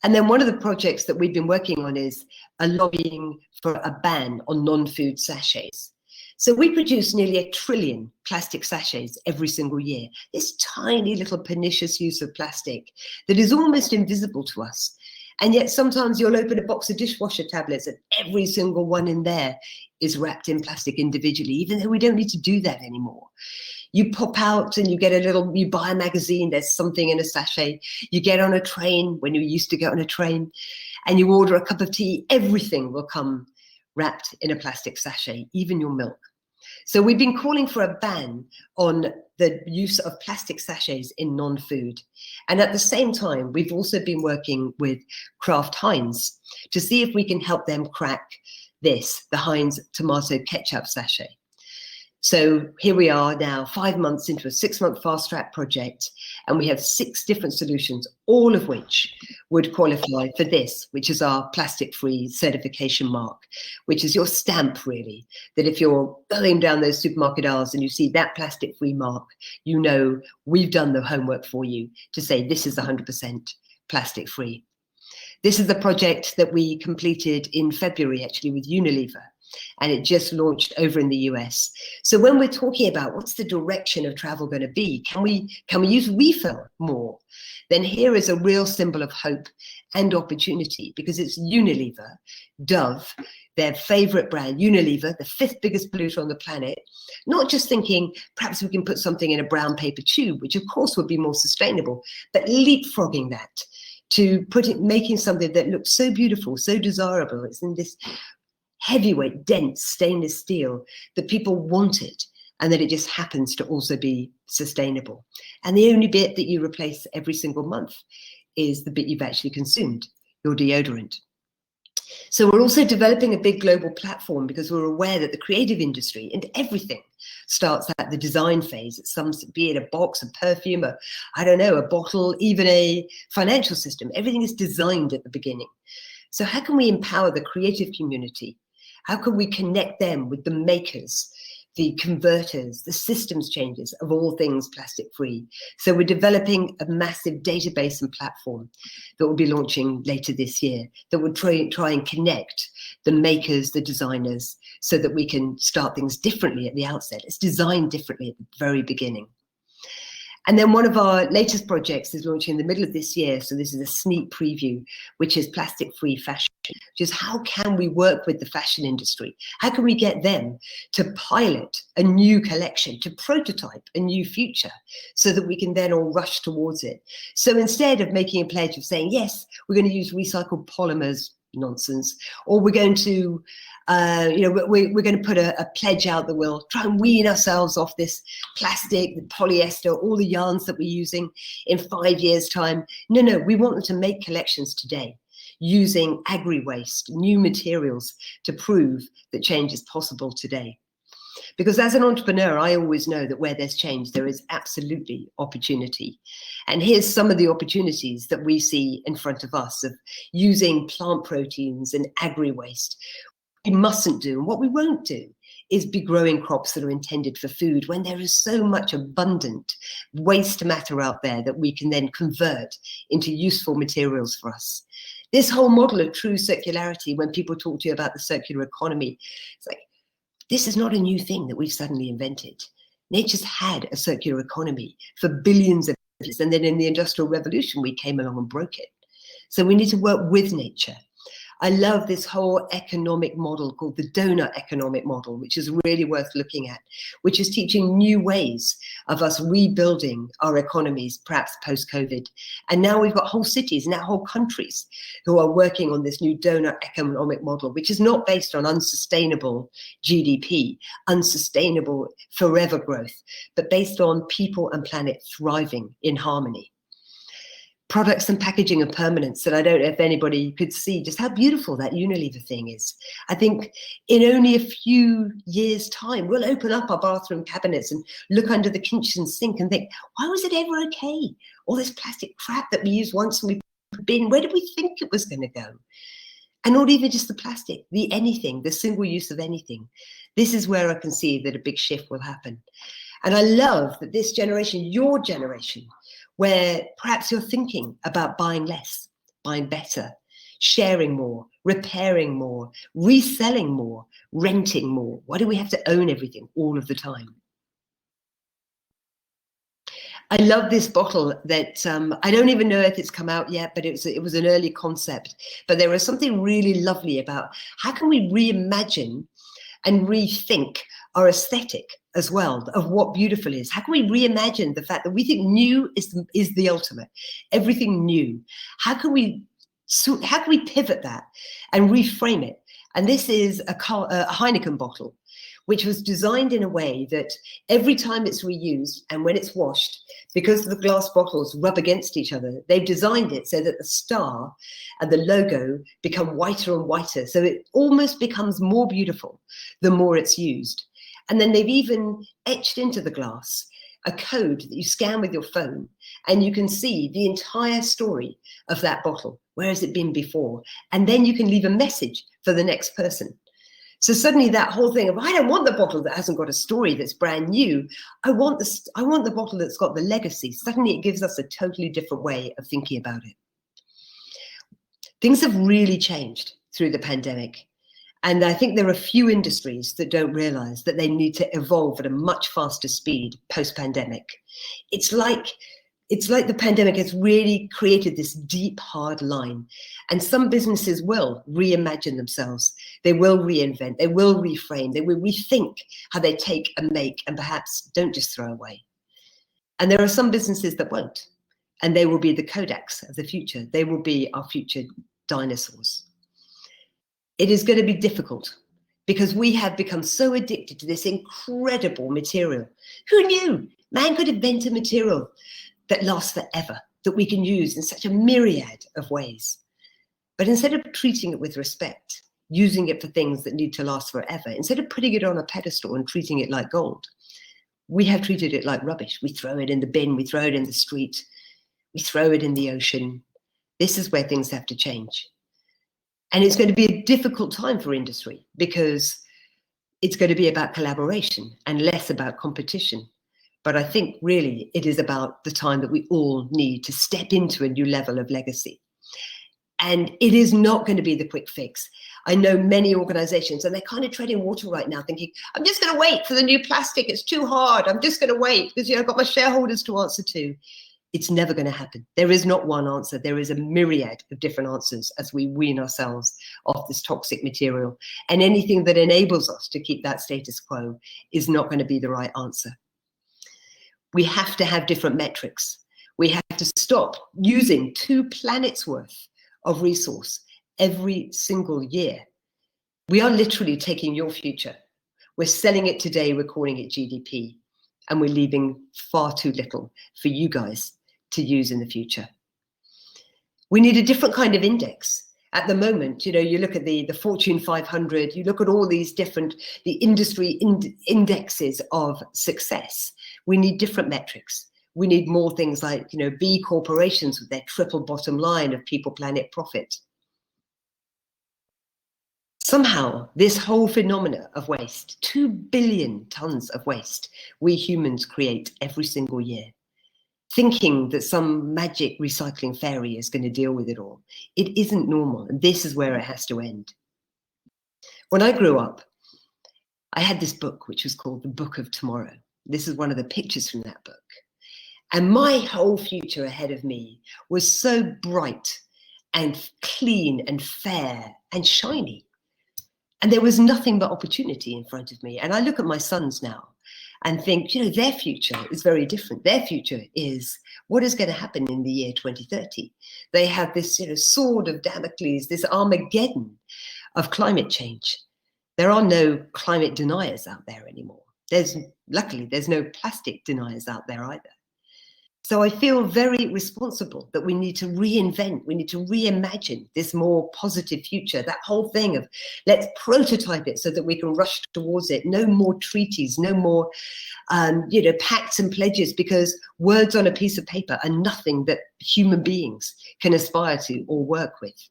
And then one of the projects that we've been working on is a lobbying for a ban on non-food sachets. So we produce nearly 1 trillion plastic sachets every single year. This tiny little pernicious use of plastic that is almost invisible to us. And yet sometimes you'll open a box of dishwasher tablets and every single one in there is wrapped in plastic individually, even though we don't need to do that anymore. You pop out and you buy a magazine, there's something in a sachet. You get on a train, when you used to get on a train, and you order a cup of tea, everything will come wrapped in a plastic sachet, even your milk. So we've been calling for a ban on the use of plastic sachets in non-food. And at the same time, we've also been working with Kraft Heinz to see if we can help them crack this, the Heinz tomato ketchup sachet. So here we are now, 5 months into a 6-month fast track project, and we have 6 different solutions, all of which would qualify for this, which is our plastic-free certification mark, which is your stamp, really, that if you're going down those supermarket aisles and you see that plastic-free mark, you know we've done the homework for you to say this is 100% plastic-free. This is the project that we completed in February, actually, with Unilever. and it just launched over in the US. So when we're talking about what's the direction of travel going to be, can we use refill more? Then here is a real symbol of hope and opportunity, because it's Unilever, Dove, their favorite brand, Unilever, the 5th biggest polluter on the planet, not just thinking perhaps we can put something in a brown paper tube, which of course would be more sustainable, but leapfrogging that to making something that looks so beautiful, so desirable. It's in this heavyweight, dense stainless steel that people want it, and that it just happens to also be sustainable. And the only bit that you replace every single month is the bit you've actually consumed, your deodorant. So we're also developing a big global platform, because we're aware that the creative industry and everything starts at the design phase. It's be it a box, a perfume, a bottle, even a financial system. Everything is designed at the beginning. So how can we empower the creative community? How can we connect them with the makers, the converters, the systems changes of all things plastic free? So we're developing a massive database and platform that will be launching later this year, that will try and connect the makers, the designers, so that we can start things differently at the outset. It's designed differently at the very beginning. And then one of our latest projects is launching in the middle of this year. So this is a sneak preview, which is plastic-free fashion, which is how can we work with the fashion industry? How can we get them to pilot a new collection, to prototype a new future, so that we can then all rush towards it? So instead of making a pledge of saying, yes, we're going to use recycled polymers, nonsense, or we're going to we're going to put a pledge out that we'll try and wean ourselves off this plastic, the polyester, all the yarns that we're using in 5 years' time. No, we want them to make collections today using agri-waste, new materials, to prove that change is possible today. Because as an entrepreneur, I always know that where there's change, there is absolutely opportunity. And here's some of the opportunities that we see in front of us of using plant proteins and agri-waste. We mustn't do, and what we won't do, is be growing crops that are intended for food, when there is so much abundant waste matter out there that we can then convert into useful materials for us. This whole model of true circularity, when people talk to you about the circular economy, it's like, this is not a new thing that we've suddenly invented. Nature's had a circular economy for billions of years, and then in the Industrial Revolution, we came along and broke it. So we need to work with nature. I love this whole economic model called the donut economic model, which is really worth looking at, which is teaching new ways of us rebuilding our economies, perhaps post-COVID. And now we've got whole cities, now whole countries, who are working on this new donut economic model, which is not based on unsustainable GDP, unsustainable forever growth, but based on people and planet thriving in harmony. Products and packaging and permanence, and I don't know if anybody could see just how beautiful that Unilever thing is. I think in only a few years' time, we'll open up our bathroom cabinets and look under the kitchen sink and think, why was it ever okay? All this plastic crap that we used once and we put in the bin, where did we think it was going to go? And not even just the plastic, the anything, the single use of anything. This is where I can see that a big shift will happen. And I love that this generation, your generation, where perhaps you're thinking about buying less, buying better, sharing more, repairing more, reselling more, renting more. Why do we have to own everything all of the time? I love this bottle that I don't even know if it's come out yet, but it was an early concept. But there was something really lovely about how can we reimagine and rethink our aesthetic as well, of what beautiful is. How can we reimagine the fact that we think new is the ultimate, everything new? How can we pivot that and reframe it? And this is a Heineken bottle, which was designed in a way that every time it's reused and when it's washed, because the glass bottles rub against each other, they've designed it so that the star and the logo become whiter and whiter. So it almost becomes more beautiful the more it's used. And then they've even etched into the glass a code that you scan with your phone, and you can see the entire story of that bottle. Where has it been before? And then you can leave a message for the next person. So suddenly that whole thing of, I don't want the bottle that hasn't got a story, that's brand new. I want the bottle that's got the legacy. Suddenly it gives us a totally different way of thinking about it. Things have really changed through the pandemic. And I think there are few industries that don't realize that they need to evolve at a much faster speed post-pandemic. It's like the pandemic has really created this deep, hard line. And some businesses will reimagine themselves. They will reinvent, they will reframe, they will rethink how they take and make and perhaps don't just throw away. And there are some businesses that won't. And they will be the Kodaks of the future. They will be our future dinosaurs. It is going to be difficult because we have become so addicted to this incredible material. Who knew man could invent a material that lasts forever, that we can use in such a myriad of ways? But instead of treating it with respect, using it for things that need to last forever, instead of putting it on a pedestal and treating it like gold, we have treated it like rubbish. We throw it in the bin, we throw it in the street, we throw it in the ocean. This is where things have to change. And it's going to be a difficult time for industry because it's going to be about collaboration and less about competition. But I think really it is about the time that we all need to step into a new level of legacy. And it is not going to be the quick fix. I know many organizations and they're kind of treading water right now thinking, I'm just going to wait for the new plastic. It's too hard. I'm just going to wait because I've got my shareholders to answer to. It's never going to happen. There is not one answer. There is a myriad of different answers as we wean ourselves off this toxic material. And anything that enables us to keep that status quo is not going to be the right answer. We have to have different metrics. We have to stop using 2 planets worth of resource every single year. We are literally taking your future. We're selling it today, we're calling it GDP, and we're leaving far too little for you guys to use in the future. We need a different kind of index. At the moment, you look at the Fortune 500, you look at all these different, the industry indexes of success. We need different metrics. We need more things like, B corporations with their triple bottom line of people, planet, profit. Somehow, this whole phenomena of waste, 2 billion tons of waste, we humans create every single year, thinking that some magic recycling fairy is going to deal with it all. It isn't normal, and this is where it has to end. When I grew up, I had this book which was called The Book of Tomorrow. This is one of the pictures from that book. And my whole future ahead of me was so bright and clean and fair and shiny. And there was nothing but opportunity in front of me. And I look at my sons now and think, their future is very different. Their future is what is going to happen in the year 2030. They have this sword of Damocles, this Armageddon of climate change. There are no climate deniers out there anymore. Luckily, there's no plastic deniers out there either. So I feel very responsible that we need to reinvent, we need to reimagine this more positive future, that whole thing of let's prototype it so that we can rush towards it. No more treaties, no more, pacts and pledges, because words on a piece of paper are nothing that human beings can aspire to or work with.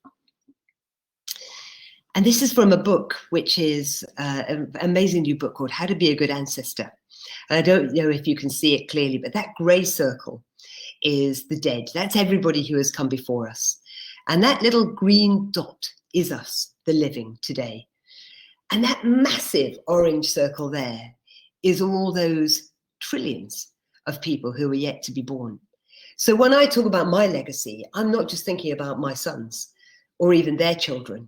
And this is from a book, which is an amazing new book called How to Be a Good Ancestor. And I don't know if you can see it clearly, but that grey circle is the dead. That's everybody who has come before us. And that little green dot is us, the living today. And that massive orange circle there is all those trillions of people who are yet to be born. So when I talk about my legacy, I'm not just thinking about my sons or even their children.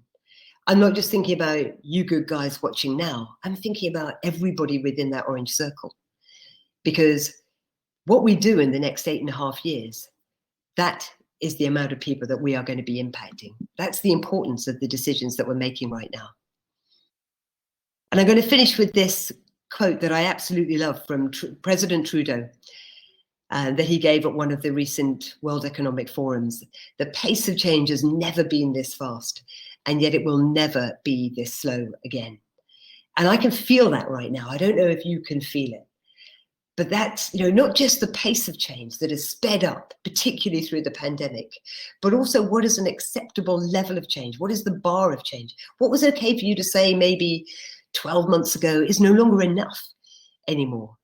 I'm not just thinking about you good guys watching now. I'm thinking about everybody within that orange circle. Because what we do in the next 8.5 years, that is the amount of people that we are going to be impacting. That's the importance of the decisions that we're making right now. And I'm going to finish with this quote that I absolutely love from President Trudeau, that he gave at one of the recent World Economic Forums. The pace of change has never been this fast, and yet it will never be this slow again. And I can feel that right now. I don't know if you can feel it. But that's, not just the pace of change that has sped up, particularly through the pandemic, but also what is an acceptable level of change? What is the bar of change? What was okay for you to say maybe 12 months ago is no longer enough anymore.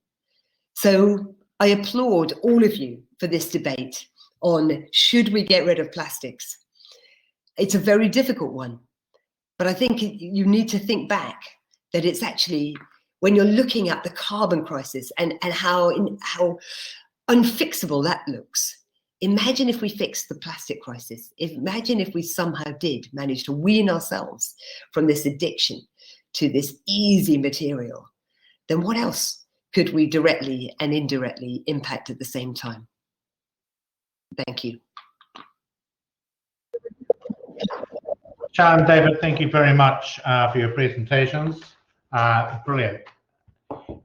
So I applaud all of you for this debate on should we get rid of plastics? It's a very difficult one, But I think you need to think back that it's actually, when you're looking at the carbon crisis and how unfixable that looks, imagine if we fixed the plastic crisis. Imagine if we somehow did manage to wean ourselves from this addiction to this easy material. Then what else could we directly and indirectly impact at the same time? Thank you. Sian, David, thank you very much for your presentations. Brilliant.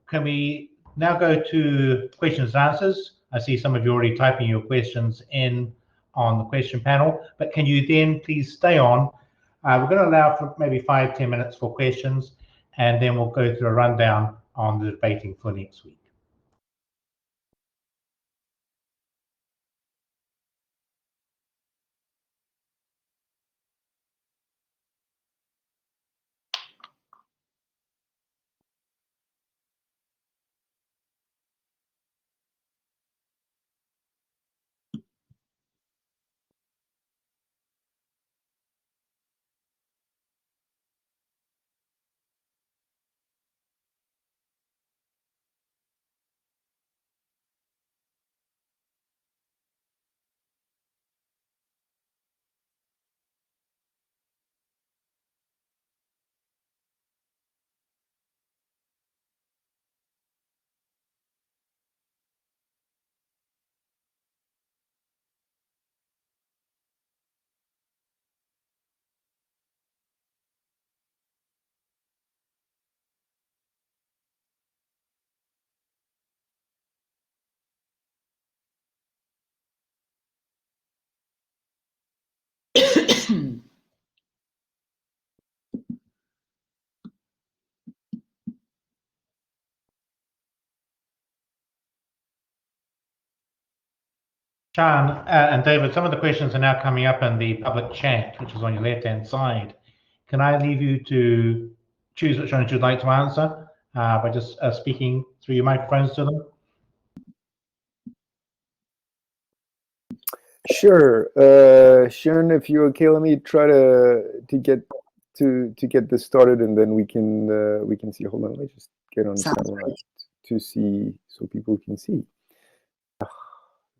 Can we now go to questions and answers? I see some of you already typing your questions in on the question panel, but can you then please stay on? We're going to allow for maybe 5-10 minutes for questions, and then we'll go through a rundown on the debating for next week. Sian and David, some of the questions are now coming up in the public chat, which is on your left-hand side. Can I leave you to choose which one you'd like to answer by just speaking through your microphones to them? Sure. Sharon, if you're okay, let me try to get this started, and then we can see. Hold on, let me just get on camera to see so people can see.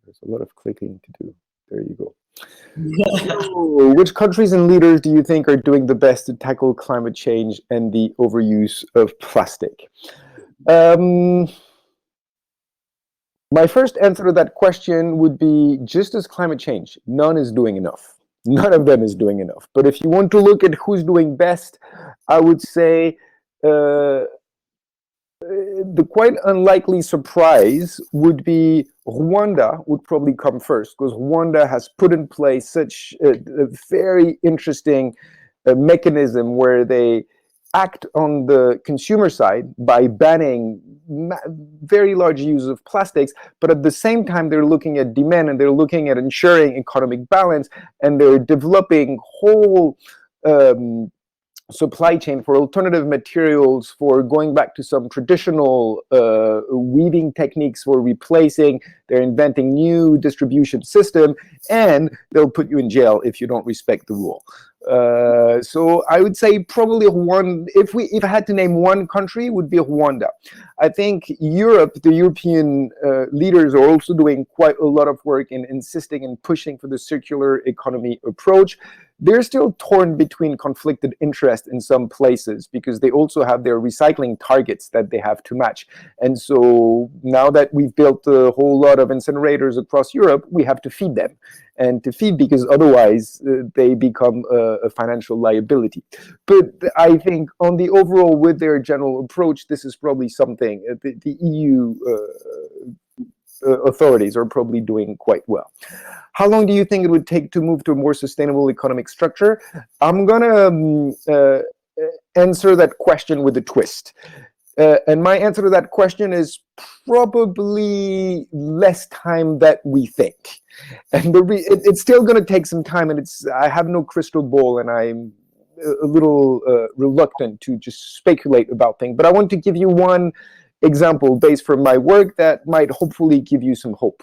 There's a lot of clicking to do. There you go. So, which countries and leaders do you think are doing the best to tackle climate change and the overuse of plastic? My first answer to that question would be just as climate change. None is doing enough. None of them is doing enough. But if you want to look at who's doing best, I would say the quite unlikely surprise would be Rwanda would probably come first, because Rwanda has put in place such a very interesting mechanism where they act on the consumer side by banning very large use of plastics, but at the same time they're looking at demand and they're looking at ensuring economic balance, and they're developing whole supply chain for alternative materials, for going back to some traditional weaving techniques, for replacing. They're inventing new distribution system, and they'll put you in jail if you don't respect the rule. So I would say probably if I had to name one country, it would be Rwanda. I think Europe, the European leaders are also doing quite a lot of work in insisting and pushing for the circular economy approach. They're still torn between conflicted interest in some places, because they also have their recycling targets that they have to match. And so now that we've built a whole lot of incinerators across Europe, we have to feed them. And to feed, because otherwise they become a financial liability. But I think on the overall, with their general approach, this is probably something the EU authorities are probably doing quite well. How long do you think it would take to move to a more sustainable economic structure? I'm gonna answer that question with a twist. And my answer to that question is probably less time than we think. And it's still going to take some time, and I have no crystal ball, and I'm a little reluctant to just speculate about things. But I want to give you one example based from my work that might hopefully give you some hope.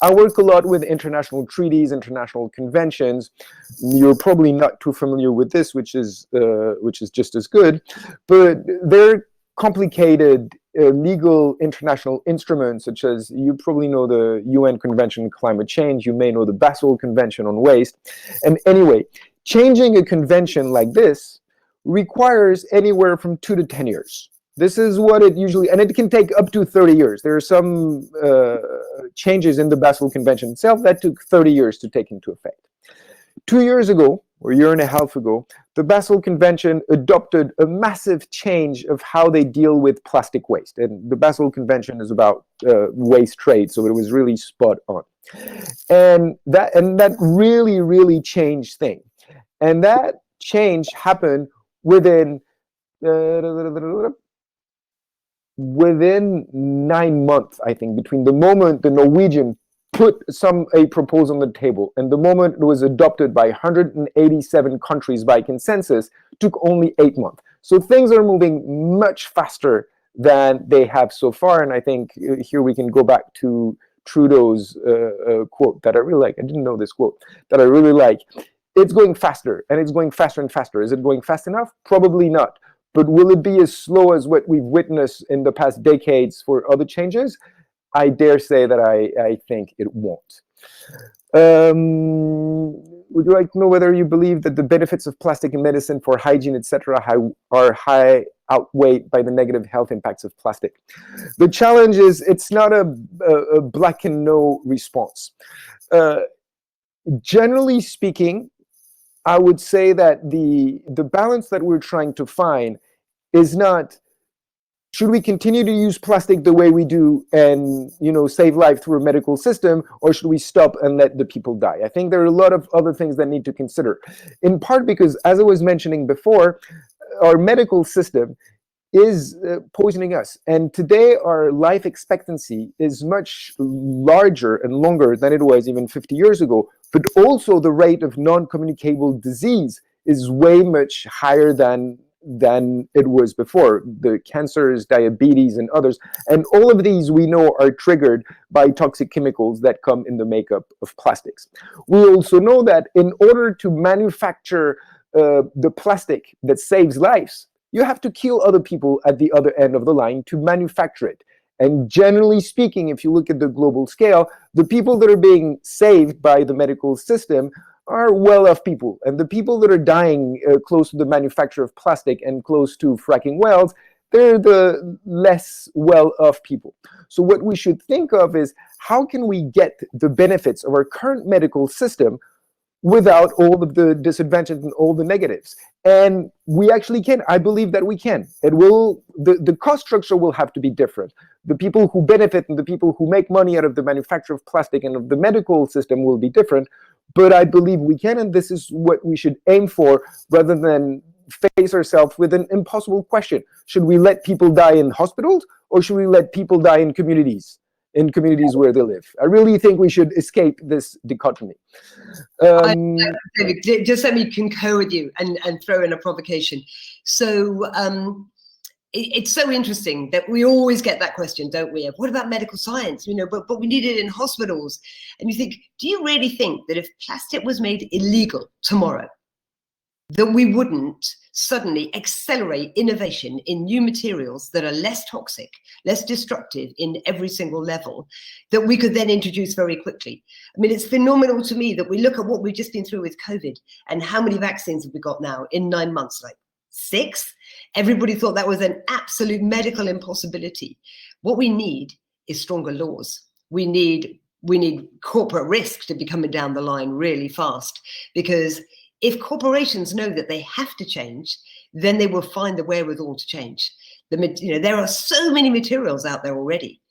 I work a lot with international treaties, international conventions. You're probably not too familiar with this, which is just as good, but they're complicated legal international instruments, such as, you probably know the UN Convention on Climate Change, you may know the Basel Convention on Waste. And anyway, changing a convention like this requires anywhere from 2 to 10 years. This is what it usually, and it can take up to 30 years. There are some changes in the Basel Convention itself that took 30 years to take into effect. 2 years ago, or a year and a half ago, the Basel Convention adopted a massive change of how they deal with plastic waste. And the Basel Convention is about waste trade, so it was really spot on. And that really, really changed things. And that change happened within 9 months, I think, between the moment the Norwegian put a proposal on the table and the moment it was adopted by 187 countries by consensus, took only 8 months. So things are moving much faster than they have so far. And I think here we can go back to Trudeau's quote that I really like. I didn't know this quote that I really like. It's going faster, and it's going faster and faster. Is it going fast enough? Probably not. But will it be as slow as what we've witnessed in the past decades for other changes? I dare say that I think it won't. Would you like to know whether you believe that the benefits of plastic in medicine for hygiene, etc., are outweighed by the negative health impacts of plastic? The challenge is it's not a black and no response. Generally speaking, I would say that the balance that we're trying to find is not, should we continue to use plastic the way we do and, save life through a medical system, or should we stop and let the people die? I think there are a lot of other things that need to consider. In part because, as I was mentioning before, our medical system is poisoning us. And today our life expectancy is much larger and longer than it was even 50 years ago. But also the rate of non-communicable disease is way much higher than it was before. The cancers, diabetes, and others. And all of these we know are triggered by toxic chemicals that come in the makeup of plastics. We also know that in order to manufacture the plastic that saves lives, you have to kill other people at the other end of the line to manufacture it. And generally speaking, if you look at the global scale, the people that are being saved by the medical system are well-off people. And the people that are dying close to the manufacture of plastic and close to fracking wells, they're the less well-off people. So what we should think of is, how can we get the benefits of our current medical system without all of the disadvantages and all the negatives? And we actually can. I believe that we can. It will. The cost structure will have to be different. The people who benefit and the people who make money out of the manufacture of plastic and of the medical system will be different. But I believe we can, and this is what we should aim for, rather than face ourselves with an impossible question. Should we let people die in hospitals, or should we let people die in communities where they live? I really think we should escape this dichotomy. David, just let me concur with you and throw in a provocation. So it's so interesting that we always get that question, don't we? Of what about medical science? But we need it in hospitals. And you think, do you really think that if plastic was made illegal tomorrow, that we wouldn't suddenly accelerate innovation in new materials that are less toxic, less destructive in every single level, that we could then introduce very quickly? I mean, it's phenomenal to me that we look at what we've just been through with COVID and how many vaccines have we got now in 9 months, like 6? Everybody thought that was an absolute medical impossibility. What we need is stronger laws. We need corporate risk to be coming down the line really fast, because if corporations know that they have to change, then they will find the wherewithal to change. There are so many materials out there already.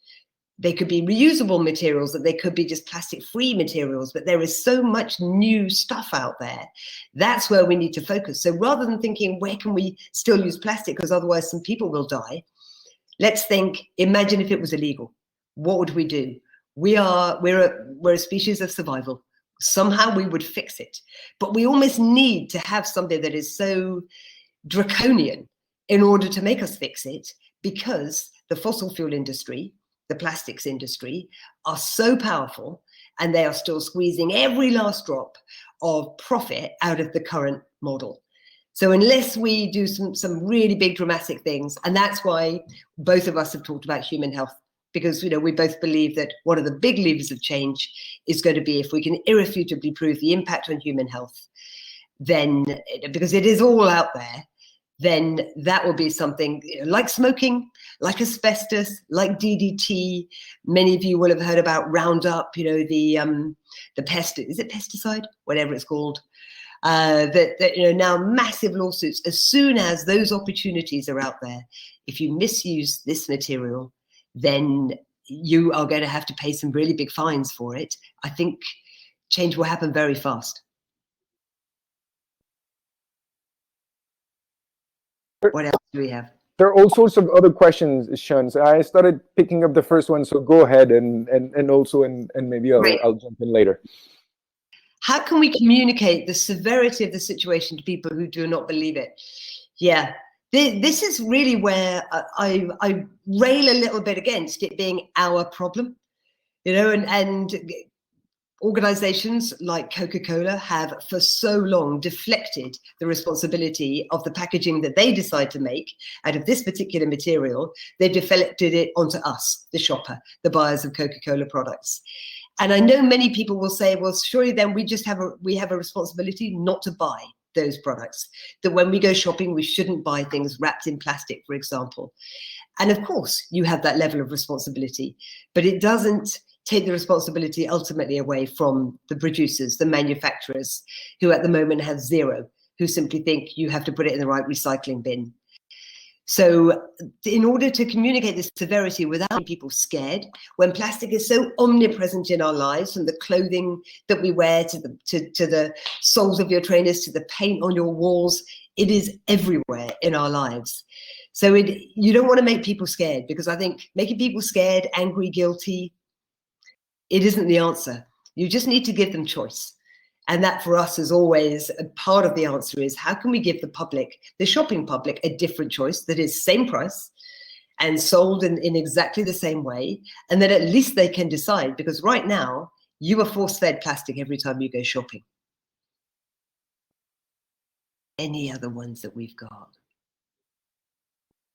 They could be reusable materials, that they could be just plastic-free materials, but there is so much new stuff out there. That's where we need to focus. So rather than thinking, where can we still use plastic because otherwise some people will die, let's think, imagine if it was illegal. What would we do? We're a species of survival. Somehow we would fix it. But we almost need to have something that is so draconian in order to make us fix it, because the fossil fuel industry the plastics industry, are so powerful, and they are still squeezing every last drop of profit out of the current model. So unless we do some really big dramatic things, and that's why both of us have talked about human health, because we both believe that one of the big levers of change is going to be if we can irrefutably prove the impact on human health, then, because it is all out there, then that will be something like smoking, like asbestos, like DDT. Many of you will have heard about Roundup, the pesticide, whatever it's called. That now massive lawsuits. As soon as those opportunities are out there, if you misuse this material, then you are going to have to pay some really big fines for it. I think change will happen very fast. What else do we have? There are all sorts of other questions, Sian. So I started picking up the first one, so go ahead and maybe I'll jump in later. How can we communicate the severity of the situation to people who do not believe it? Yeah, this is really where I rail a little bit against it being our problem, and organizations like Coca-Cola have for so long deflected the responsibility of the packaging that they decide to make out of this particular material. They've deflected it onto us, the shopper, the buyers of Coca-Cola products. And I know many people will say, well, surely then we have a responsibility not to buy those products, that when we go shopping, we shouldn't buy things wrapped in plastic, for example. And of course, you have that level of responsibility, but it doesn't take the responsibility ultimately away from the producers, the manufacturers, who at the moment have zero, who simply think you have to put it in the right recycling bin. So in order to communicate this severity without making people scared, when plastic is so omnipresent in our lives, from the clothing that we wear to the soles of your trainers, to the paint on your walls, it is everywhere in our lives. So you don't want to make people scared, because I think making people scared, angry, guilty, it isn't the answer. You just need to give them choice. And that for us is always a part of the answer is, how can we give the public, the shopping public, a different choice that is same price and sold in exactly the same way, and that at least they can decide, because right now you are force-fed plastic every time you go shopping. Any other ones that we've got?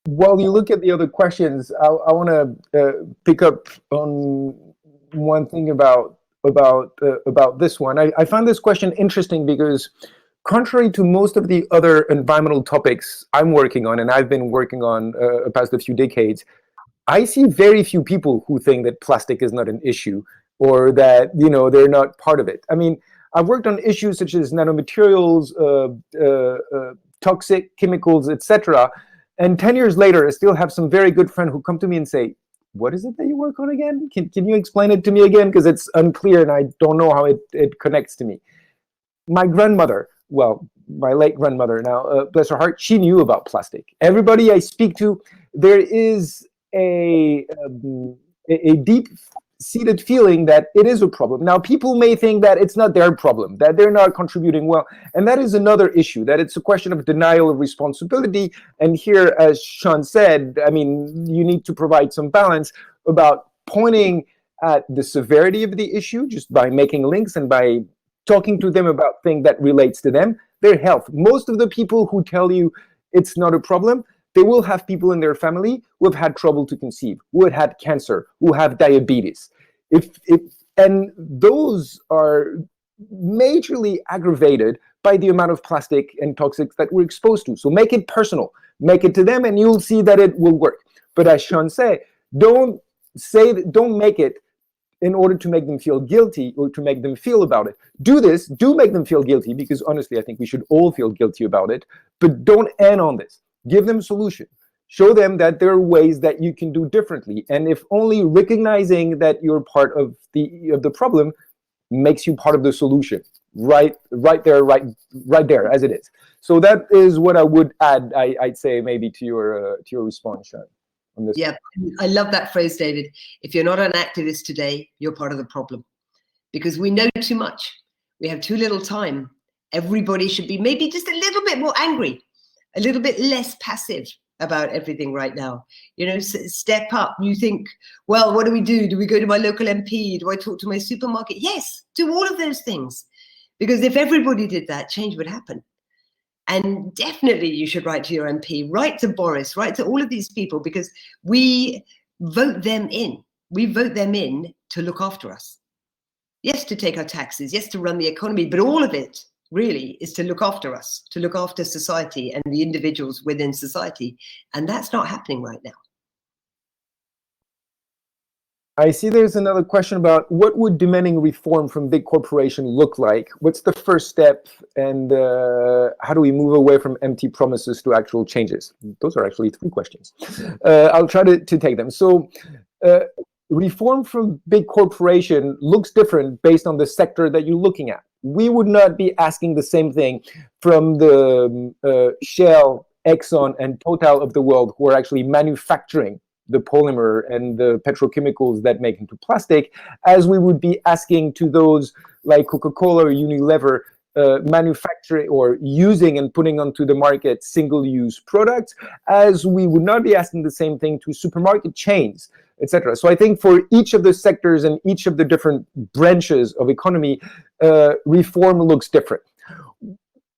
While you look at the other questions, I want to pick up on one thing about this one. I find this question interesting because, contrary to most of the other environmental topics I'm working on, and I've been working on past a few decades, I see very few people who think that plastic is not an issue, or that they're not part of it. I mean, I've worked on issues such as nanomaterials, toxic chemicals, etc. And 10 years later, I still have some very good friends who come to me and say, what is it that you work on again? Can you explain it to me again? Because it's unclear and I don't know how it connects to me. My grandmother, well, my late grandmother now, bless her heart, she knew about plastic. Everybody I speak to, there is a deep-seated feeling that it is a problem. Now, people may think that it's not their problem, that they're not contributing well. And that is another issue, that it's a question of denial of responsibility. And here, as Sian said, I mean, you need to provide some balance about pointing at the severity of the issue just by making links and by talking to them about things that relates to them, their health. Most of the people who tell you it's not a problem, they will have people in their family who have had trouble to conceive, who have had cancer, who have diabetes. And those are majorly aggravated by the amount of plastic and toxics that we're exposed to. So make it personal, make it to them, and you'll see that it will work. But as Sian said, don't make it in order to make them feel guilty or to make them feel about it. Do make them feel guilty, because honestly, I think we should all feel guilty about it, but don't end on this. Give them a solution. Show them that there are ways that you can do differently. And if only recognizing that you're part of the problem makes you part of the solution, right there as it is. So that is what I would add, I'd say, maybe to your response, Sian. Yeah, I love that phrase, David. If you're not an activist today, you're part of the problem, because we know too much. We have too little time. Everybody should be maybe just a little bit more angry, a little bit less passive, about everything right now. You know, step up. You think, well, what do we do? Do we go to my local MP? Do I talk to my supermarket? Yes, do all of those things. Because if everybody did that, change would happen. And definitely you should write to your MP, write to Boris, write to all of these people, because we vote them in. We vote them in to look after us. Yes, to take our taxes, yes, to run the economy, but all of it really is to look after us, to look after society and the individuals within society. And that's not happening right now. I see there's another question about what would demanding reform from big corporation look like? What's the first step, and how do we move away from empty promises to actual changes? Those are actually 3 questions. I'll try to take them. So reform from big corporation looks different based on the sector that you're looking at. We would not be asking the same thing from the Shell, Exxon, and Total of the world, who are actually manufacturing the polymer and the petrochemicals that make into plastic, as we would be asking to those like Coca-Cola or Unilever manufacturing or using and putting onto the market single-use products, as we would not be asking the same thing to supermarket chains, etc. So I think for each of the sectors and each of the different branches of economy, reform looks different.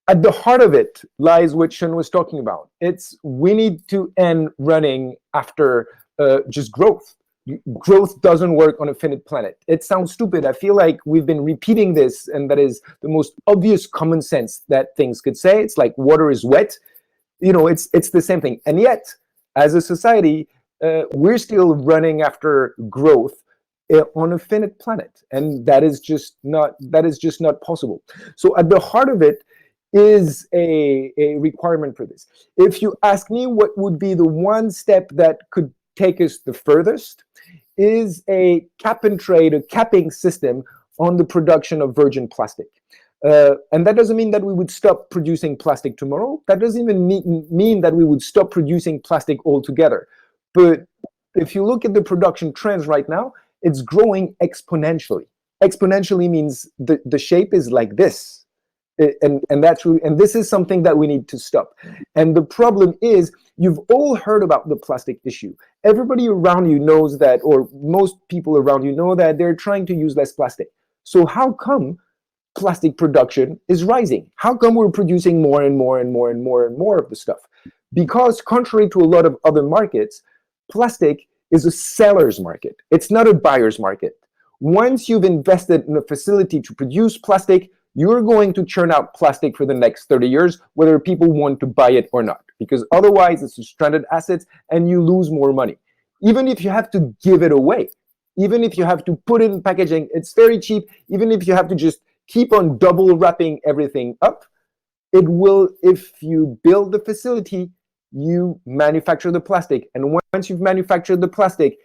At the heart of it lies what Sian was talking about. We need to end running after just growth. Growth doesn't work on a finite planet. It sounds stupid. I feel like we've been repeating this, and that is the most obvious common sense that things could say. It's like water is wet. You know, it's the same thing. And yet, as a society, we're still running after growth on a finite planet, and that is just not possible. So at the heart of it is a requirement for this. If you ask me what would be the one step that could take us the furthest, is a cap and trade, a capping system on the production of virgin plastic. And that doesn't mean that we would stop producing plastic tomorrow. That doesn't even mean that we would stop producing plastic altogether. But if you look at the production trends right now, it's growing exponentially. Exponentially means the shape is like this. And that's really, and this is something that we need to stop. And the problem is, you've all heard about the plastic issue. Everybody around you knows that, or most people around you know that they're trying to use less plastic. So how come plastic production is rising? How come we're producing more and more and more and more and more of the stuff? Because contrary to a lot of other markets, plastic is a seller's market. It's not a buyer's market. Once you've invested in a facility to produce plastic, you're going to churn out plastic for the next 30 years, whether people want to buy it or not, because otherwise it's a stranded assets and you lose more money. Even if you have to give it away, even if you have to put it in packaging, it's very cheap. Even if you have to just keep on double wrapping everything up, it will, if you build the facility, you manufacture the plastic. And once you've manufactured the plastic,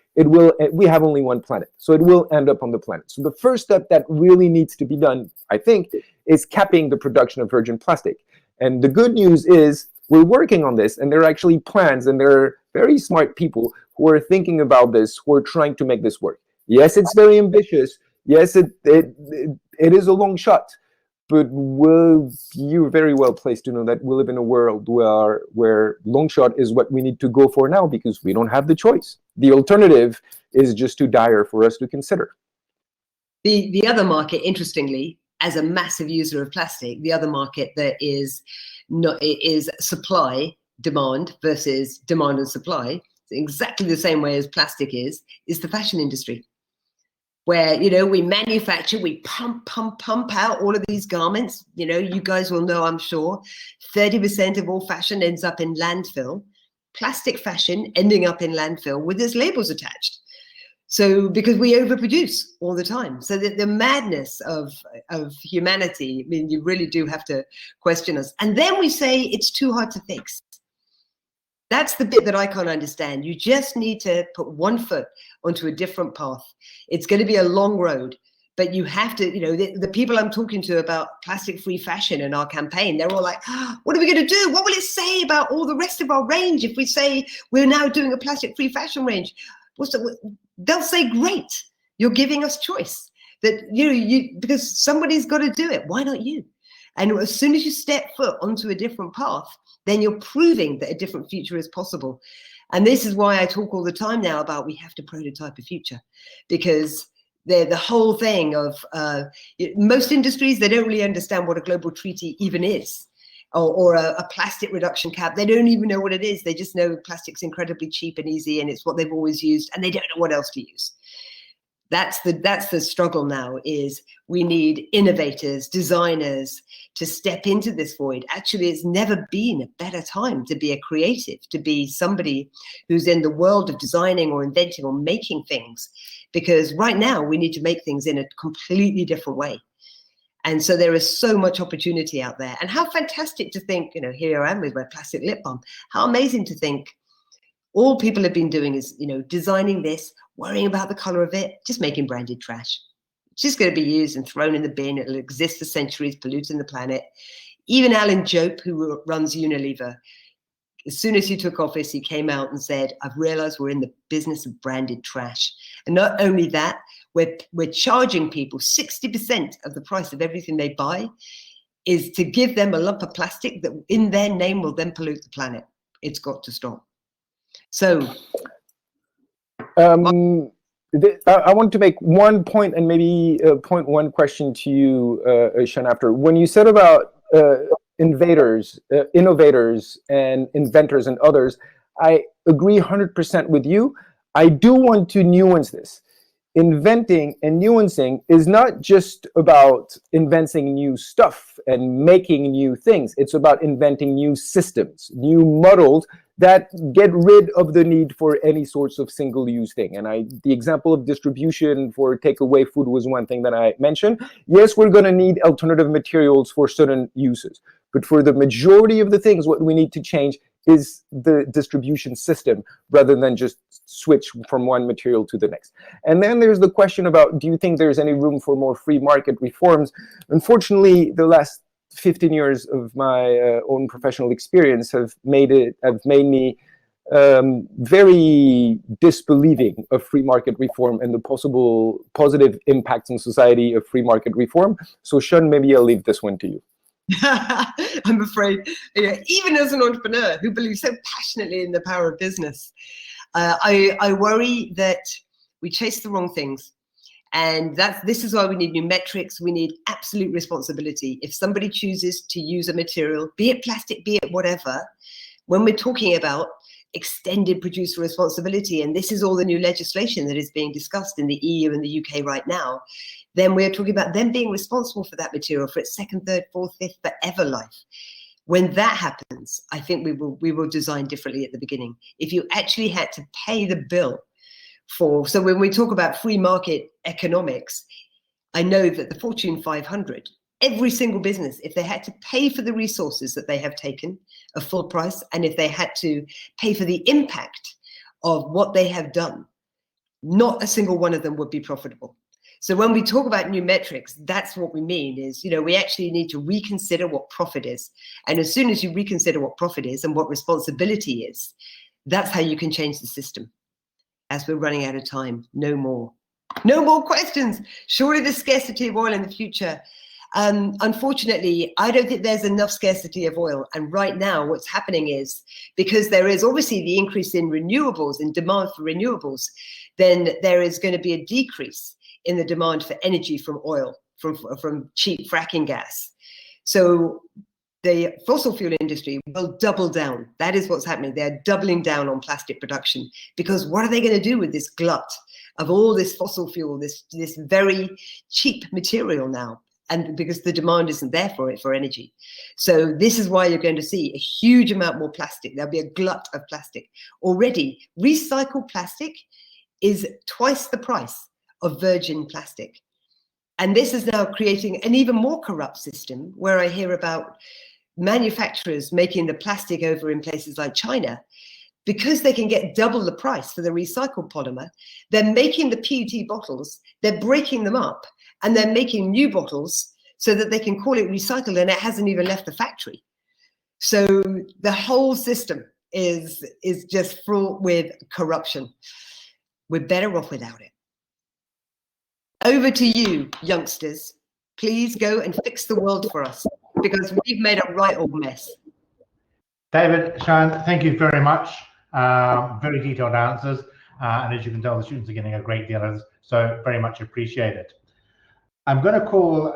we have only one planet, so it will end up on the planet. So the first step that really needs to be done, I think, is capping the production of virgin plastic. And the good news is we're working on this, and there are actually plans, and there are very smart people who are thinking about this, who are trying to make this work. Yes, it's very ambitious. Yes, it is a long shot. But you're very well placed to know that we live in a world where long shot is what we need to go for now, because we don't have the choice. The alternative is just too dire for us to consider. The other market, interestingly, as a massive user of plastic, the other market that is supply, demand versus demand and supply, exactly the same way as plastic is the fashion industry. Where, you know, we manufacture, we pump out all of these garments. You know, you guys will know, I'm sure, 30% of all fashion ends up in landfill. Plastic fashion ending up in landfill with its labels attached. So, because we overproduce all the time. So the madness of humanity, I mean, you really do have to question us. And then we say it's too hard to fix. That's the bit that I can't understand. You just need to put one foot onto a different path. It's going to be a long road, but you have to, you know, the people I'm talking to about plastic-free fashion and our campaign, they're all like, what are we going to do? What will it say about all the rest of our range if we say we're now doing a plastic-free fashion range? They'll say, great, you're giving us choice. That, you know, because somebody's got to do it. Why not you? And as soon as you step foot onto a different path, then you're proving that a different future is possible. And this is why I talk all the time now about we have to prototype a future, because the whole thing of most industries, they don't really understand what a global treaty even is, or a plastic reduction cap. They don't even know what it is. They just know plastic's incredibly cheap and easy, and it's what they've always used, and they don't know what else to use. That's the struggle now, is we need innovators, designers to step into this void. Actually, it's never been a better time to be a creative, to be somebody who's in the world of designing or inventing or making things, because right now we need to make things in a completely different way. And so there is so much opportunity out there. And how fantastic to think, you know, here I am with my plastic lip balm. How amazing to think all people have been doing is, you know, designing this, worrying about the color of it, just making branded trash. It's just going to be used and thrown in the bin. It'll exist for centuries, polluting the planet. Even Alan Jope, who runs Unilever, as soon as he took office, he came out and said, I've realized we're in the business of branded trash. And not only that, we're charging people 60% of the price of everything they buy is to give them a lump of plastic that in their name will then pollute the planet. It's got to stop. So I want to make one point and maybe point one question to you, Sian, after. When you said about innovators and inventors and others, I agree 100% with you. I do want to nuance this. Inventing and nuancing is not just about inventing new stuff and making new things. It's about inventing new systems, new models that get rid of the need for any sorts of single-use thing. And the example of distribution for takeaway food was one thing that I mentioned. Yes, we're going to need alternative materials for certain uses, but for the majority of the things, what we need to change is the distribution system rather than just switch from one material to the next. And then there's the question about, do you think there's any room for more free market reforms? Unfortunately, the last 15 years of my own professional experience have made me very disbelieving of free market reform and the possible positive impacts on society of free market reform. So Sian, maybe I'll leave this one to you. I'm afraid, you know, even as an entrepreneur who believes so passionately in the power of business, I worry that we chase the wrong things. And this is why we need new metrics. We need absolute responsibility. If somebody chooses to use a material, be it plastic, be it whatever, when we're talking about extended producer responsibility, and this is all the new legislation that is being discussed in the EU and the UK right now, then we're talking about them being responsible for that material for its second, third, fourth, fifth, forever life. When that happens, I think we will design differently at the beginning. If you actually had to pay the bill so when we talk about free market economics, I know that the Fortune 500, every single business, if they had to pay for the resources that they have taken, a full price, and if they had to pay for the impact of what they have done, not a single one of them would be profitable. So when we talk about new metrics, that's what we mean is, you know, we actually need to reconsider what profit is. And as soon as you reconsider what profit is and what responsibility is, that's how you can change the system. As we're running out of time, no more questions. Surely there's scarcity of oil in the future. Unfortunately, I don't think there's enough scarcity of oil. And right now what's happening is, because there is obviously the increase in renewables and demand for renewables, then there is going to be a decrease in the demand for energy from oil, from cheap fracking gas. So the fossil fuel industry will double down. That is what's happening. They're doubling down on plastic production, because what are they going to do with this glut of all this fossil fuel, this very cheap material now? And because the demand isn't there for it, for energy. So this is why you're going to see a huge amount more plastic. There'll be a glut of plastic. Already, recycled plastic is twice the price of virgin plastic. And this is now creating an even more corrupt system, where I hear about manufacturers making the plastic over in places like China, because they can get double the price for the recycled polymer. They're making the PET bottles, they're breaking them up, and they're making new bottles so that they can call it recycled, and it hasn't even left the factory. So the whole system is just fraught with corruption. We're better off without it. Over to you, youngsters. Please go and fix the world for us. because we've made a right old mess. David, Sian, thank you very much. Very detailed answers. And as you can tell, the students are getting a great deal of this, so very much appreciated. I'm going to call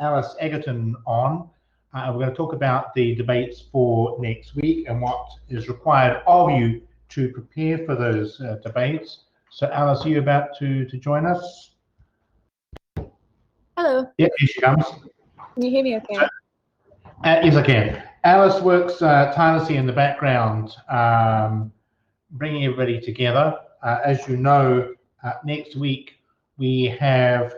Alice Egerton on. We're going to talk about the debates for next week and what is required of you to prepare for those debates. So Alice, are you about to join us? Hello. Yeah, here she comes. Can you hear me okay? Yes, I can. Alice works tirelessly in the background, bringing everybody together. As you know, next week we have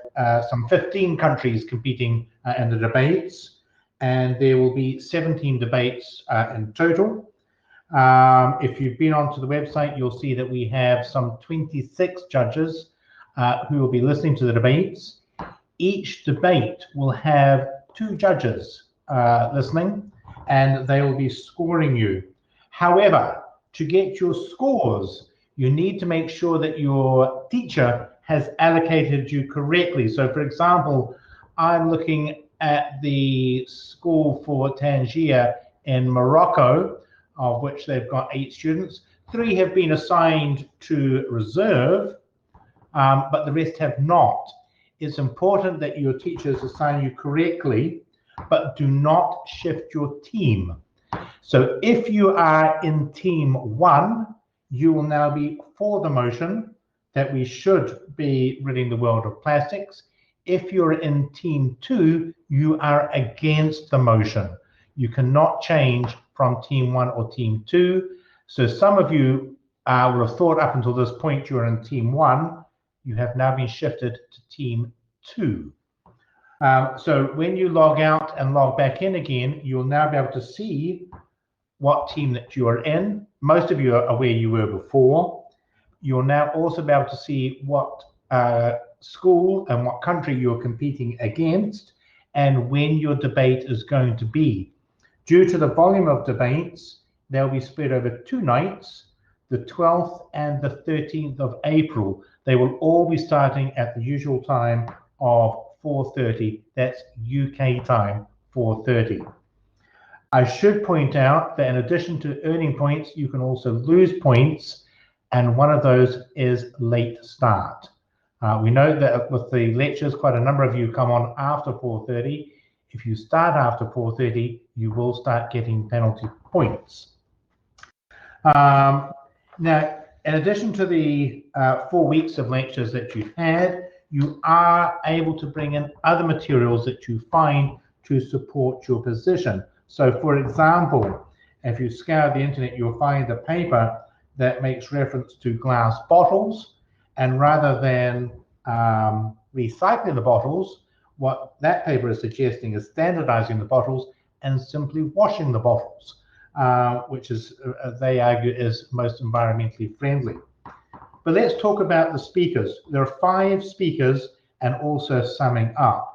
some 15 countries competing in the debates, and there will be 17 debates in total. If you've been onto the website, you'll see that we have some 26 judges who will be listening to the debates. Each debate will have 2 judges listening, and they will be scoring you. However, to get your scores, you need to make sure that your teacher has allocated you correctly. So for example, I'm looking at the score for Tangier in Morocco, of which they've got 8 students. 3 have been assigned to reserve, but the rest have not. It's important that your teachers assign you correctly, but do not shift your team. So if you are in team 1, you will now be for the motion that we should be ridding the world of plastics. If you're in team 2, you are against the motion. You cannot change from team 1 or team 2. So some of you would have thought up until this point you were in team 1. You have now been shifted to team 2. So when you log out and log back in again, you'll now be able to see what team that you are in. Most of you are where you were before. You'll now also be able to see what school and what country you're competing against and when your debate is going to be. Due to the volume of debates, they'll be spread over 2 nights, the 12th and the 13th of April. They will all be starting at the usual time of 4:30. That's UK time, 4:30. I should point out that in addition to earning points, you can also lose points, and one of those is late start. We know that with the lectures, quite a number of you come on after 4:30. If you start after 4:30, you will start getting penalty points. Now, in addition to the 4 weeks of lectures that you've had, you are able to bring in other materials that you find to support your position. So for example, if you scour the internet, you'll find a paper that makes reference to glass bottles, and rather than recycling the bottles, what that paper is suggesting is standardizing the bottles and simply washing the bottles, which is, they argue, is most environmentally friendly. But let's talk about the speakers. There are 5 speakers and also summing up.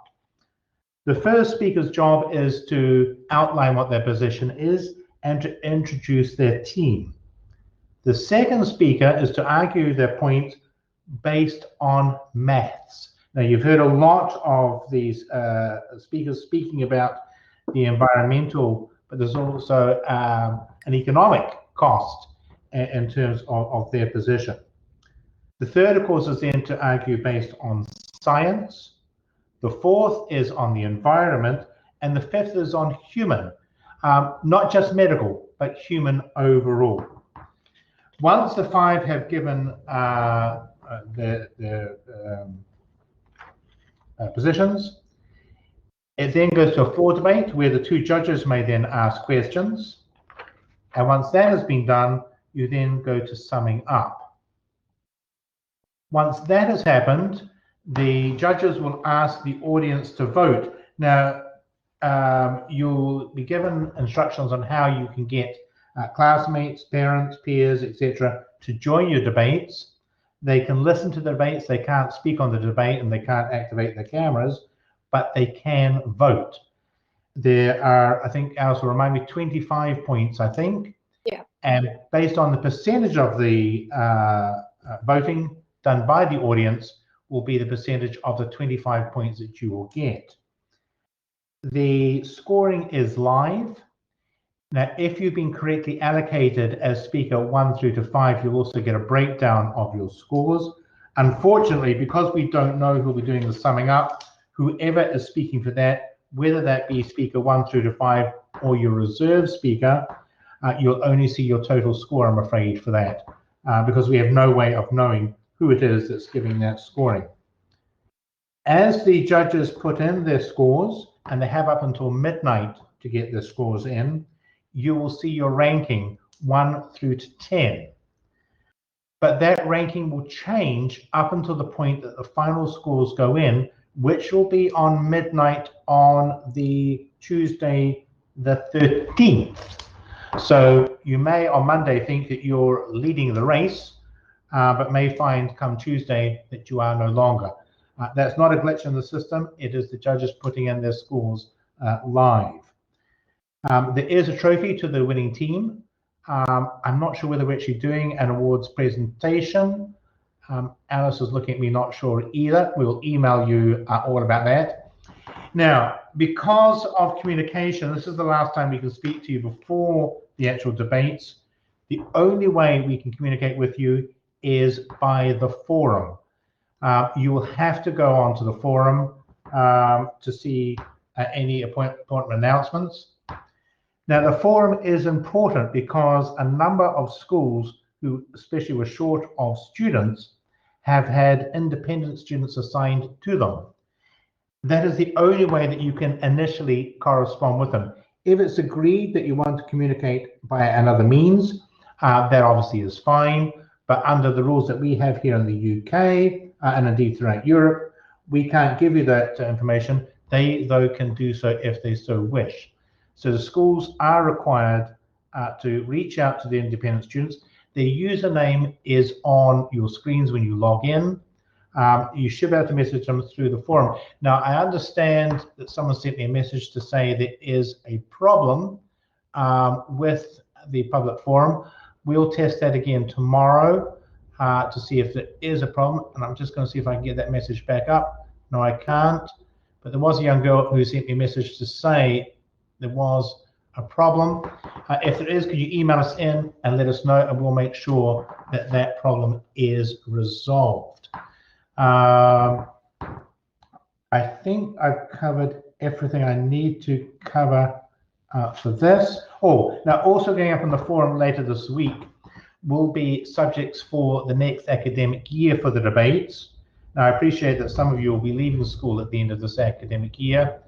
The first speaker's job is to outline what their position is and to introduce their team. The second speaker is to argue their point based on maths. Now, you've heard a lot of these speakers speaking about the environmental, but there's also an economic cost in terms of their position. The third, of course, is then to argue based on science. The fourth is on the environment, and the fifth is on human, not just medical, but human overall. Once the 5 have given their positions, it then goes to a floor debate where the 2 judges may then ask questions. And once that has been done, you then go to summing up. Once that has happened, the judges will ask the audience to vote. Now, you'll be given instructions on how you can get classmates, parents, peers, etc. to join your debates. They can listen to the debates, they can't speak on the debate, and they can't activate their cameras, but they can vote. There are, I think, Alice will remind me, 25 points, I think. Yeah. And based on the percentage of the voting done by the audience will be the percentage of the 25 points that you will get. the scoring is live. Now, if you've been correctly allocated as speaker 1 through to 5, you'll also get a breakdown of your scores. Unfortunately, because we don't know who we're doing the summing up, whoever is speaking for that, whether that be speaker 1 through to 5 or your reserve speaker, you'll only see your total score, I'm afraid, for that, because we have no way of knowing who it is that's giving that scoring. As the judges put in their scores, and they have up until midnight to get their scores in, you will see your ranking 1 through to 10. But that ranking will change up until the point that the final scores go in, which will be on midnight on the Tuesday, the 13th. So you may on Monday think that you're leading the race, but may find come Tuesday that you are no longer. That's not a glitch in the system. It is the judges putting in their scores live. There is a trophy to the winning team. I'm not sure whether we're actually doing an awards presentation. Alice is looking at me, not sure either. We will email you all about that. Now, because of communication, this is the last time we can speak to you before the actual debates. The only way we can communicate with you is by the forum. You will have to go onto the forum to see any important announcements. Now, the forum is important because a number of schools who, especially were short of students, have had independent students assigned to them. That is the only way that you can initially correspond with them. If it's agreed that you want to communicate by another means, that obviously is fine. But under the rules that we have here in the UK, and indeed throughout Europe, we can't give you that information. They, though, can do so if they so wish. So the schools are required to reach out to the independent students. Their username is on your screens when you log in. You should be able to message them through the forum. Now, I understand that someone sent me a message to say there is a problem with the public forum. We'll test that again tomorrow to see if there is a problem. And I'm just going to see if I can get that message back up. No, I can't. But there was a young girl who sent me a message to say there was a problem. If there is, could you email us in and let us know, and we'll make sure that that problem is resolved. I think I've covered everything I need to cover for this. Oh, now also going up on the forum later this week will be subjects for the next academic year for the debates. Now, I appreciate that some of you will be leaving school at the end of this academic year.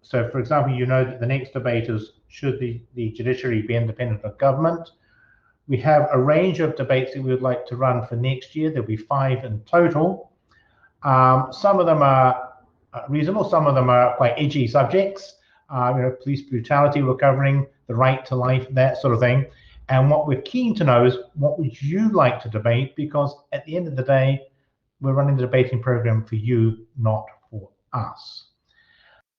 So, for example, you know that the next debate is, should the judiciary be independent of government? We have a range of debates that we would like to run for next year. There'll be 5 in total. Some of them are reasonable, some of them are quite edgy subjects. Police brutality we're covering, the right to life, that sort of thing. And what we're keen to know is, what would you like to debate? Because at the end of the day, we're running the debating program for you, not for us.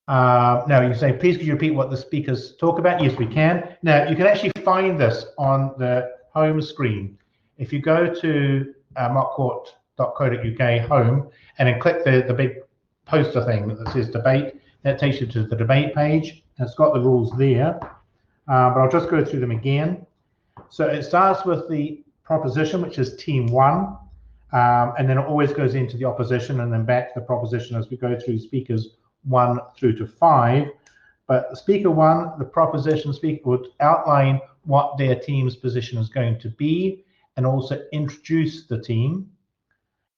Now, you say, please could you repeat what the speakers talk about? Yes, we can. Now, you can actually find this on the home screen. If you go to mockcourt.co.uk home and then click the big poster thing that says debate, that takes you to the debate page. And it's got the rules there, but I'll just go through them again. So it starts with the proposition, which is team 1, and then it always goes into the opposition and then back to the proposition as we go through speakers 1 through to 5. But speaker 1, the proposition speaker, would outline what their team's position is going to be and also introduce the team.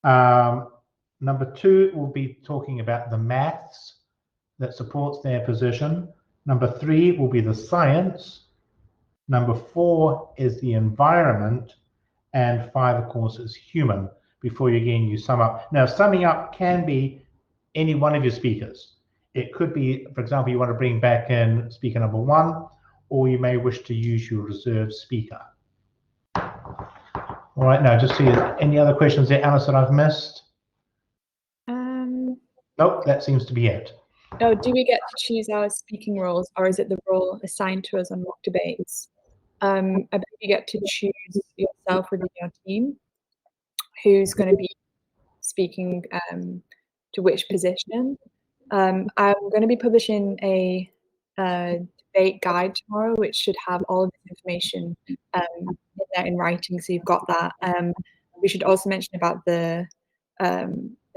Number 2 will be talking about the maths that supports their position. Number 3 will be the science. Number 4 is the environment. And 5, of course, is human. Before you sum up. Now, summing up can be any one of your speakers. It could be, for example, you want to bring back in speaker number 1, or you may wish to use your reserve speaker. All right, now just see any other questions there, Alice, that I've missed? Nope, that seems to be it. Oh, do we get to choose our speaking roles, or is it the role assigned to us on mock debates? I bet you get to choose yourself within your team who's going to be speaking to which position. I'm going to be publishing a debate guide tomorrow, which should have all of this information in writing, so you've got that. We should also mention about the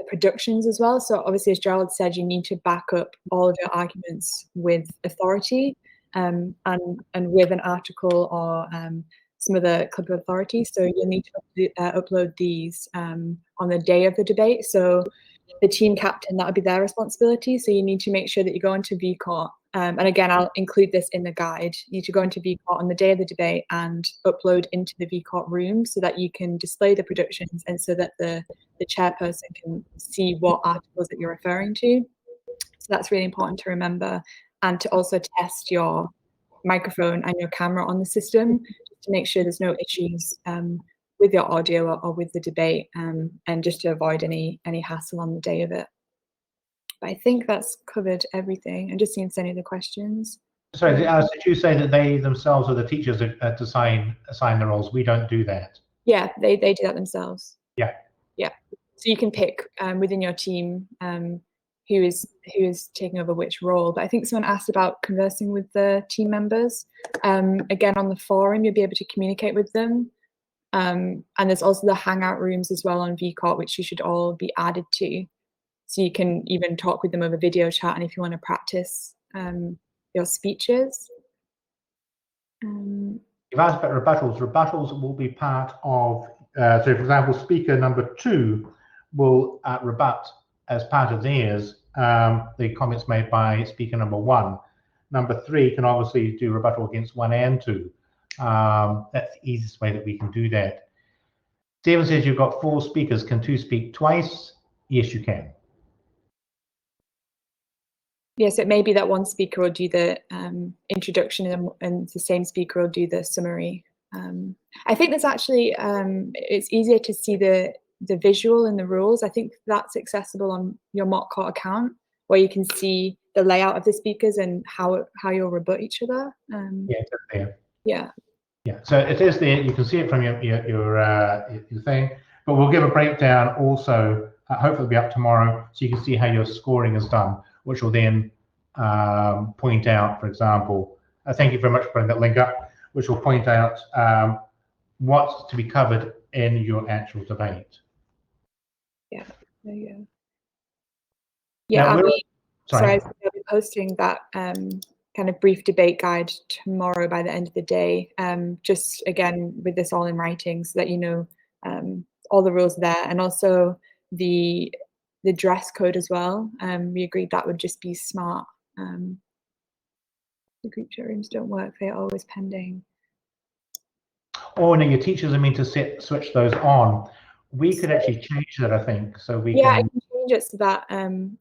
productions as well. So obviously, as Gerald said, you need to back up all of your arguments with authority and with an article or some of the clip of authority. So you'll need to upload these on the day of the debate. So the team captain, that would be their responsibility. So you need to make sure that you go into VCOT. And again, I'll include this in the guide. You need to go into VCOT on the day of the debate and upload into the VCOT room so that you can display the productions and so that the chairperson can see what articles that you're referring to. So that's really important to remember, and to also test your microphone and your camera on the system to make sure there's no issues with your audio or with the debate, and just to avoid any hassle on the day of it. But I think that's covered everything. I'm just seeing any of the questions. So did you say that they themselves or the teachers are to assign the roles? We don't do that. Yeah, they do that themselves. Yeah. Yeah. So you can pick within your team who is taking over which role. But I think someone asked about conversing with the team members. Again, on the forum, you'll be able to communicate with them. And there's also the hangout rooms as well on VCOT, which you should all be added to. So you can even talk with them over video chat, and if you want to practice your speeches. You've asked about rebuttals. Rebuttals will be part of, so for example, speaker number 2 will rebut as part of theirs the comments made by speaker number 1. Number 3 can obviously do rebuttal against 1 and 2. That's the easiest way that we can do that. Stephen says you've got 4 speakers. Can 2 speak twice? Yes, you can. Yes, it may be that one speaker will do the introduction and the same speaker will do the summary. I think there's actually, it's easier to see the visual in the rules. I think that's accessible on your MockCot account, where you can see the layout of the speakers and how you'll rebut each other. Yeah, it's there. Yeah. Yeah, so it is there. You can see it from your thing, but we'll give a breakdown also. Hopefully, it'll be up tomorrow, so you can see how your scoring is done, which will then point out, for example, thank you very much for putting that link up, which will point out what's to be covered in your actual debate. Yeah, there you go. Yeah, I'll be posting that kind of brief debate guide tomorrow by the end of the day. Just again with this all in writing, so that you know all the rules there, and also the dress code as well. We agreed that would just be smart. The group chat rooms don't work; they're always pending. Oh no, your teachers are meant to switch those on. We could actually change that, I think, so we can. Yeah, I can change it so that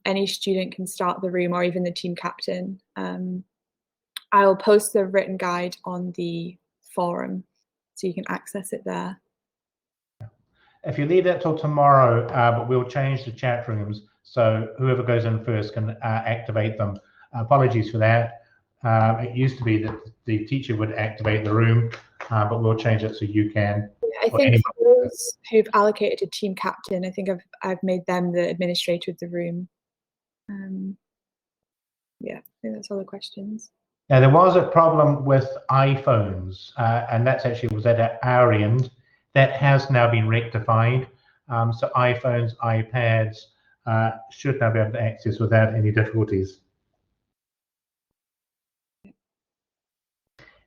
any student can start the room, or even the team captain. I'll post the written guide on the forum, so you can access it there. If you leave that till tomorrow, but we'll change the chat rooms, so whoever goes in first can activate them. Apologies for that. It used to be that the teacher would activate the room, but we'll change it so you can. I think for those who've allocated a team captain, I think I've made them the administrator of the room. Yeah, I think that's all the questions. Now, there was a problem with iPhones, and that's actually was at our end. That has now been rectified. So iPhones, iPads should now be able to access without any difficulties.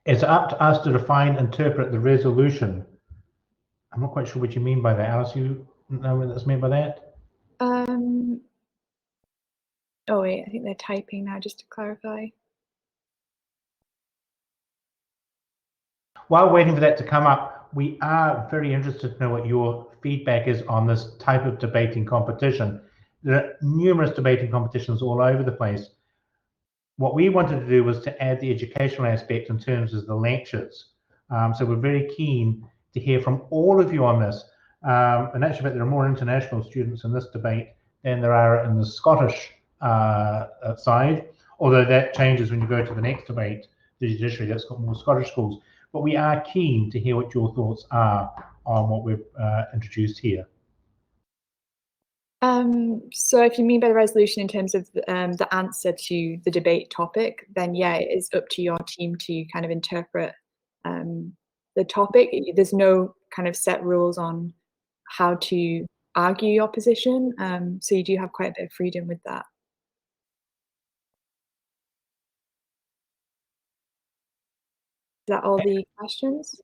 It's up to us to define and interpret the resolution. I'm not quite sure what you mean by that. Alice, you know what that's meant by that? Oh wait, I think they're typing now, just to clarify. While waiting for that to come up, we are very interested to know what your feedback is on this type of debating competition. There are numerous debating competitions all over the place. What we wanted to do was to add the educational aspect in terms of the lectures. So we're very keen to hear from all of you on this. And actually, there are more international students in this debate than there are in the Scottish side, although that changes when you go to the next debate, the judiciary, that's got more Scottish schools. But we are keen to hear what your thoughts are on what we've introduced here. So if you mean by the resolution in terms of the answer to the debate topic, then yeah, it is up to your team to kind of interpret the topic. There's no kind of set rules on how to argue your position, so you do have quite a bit of freedom with that. Is that all the questions?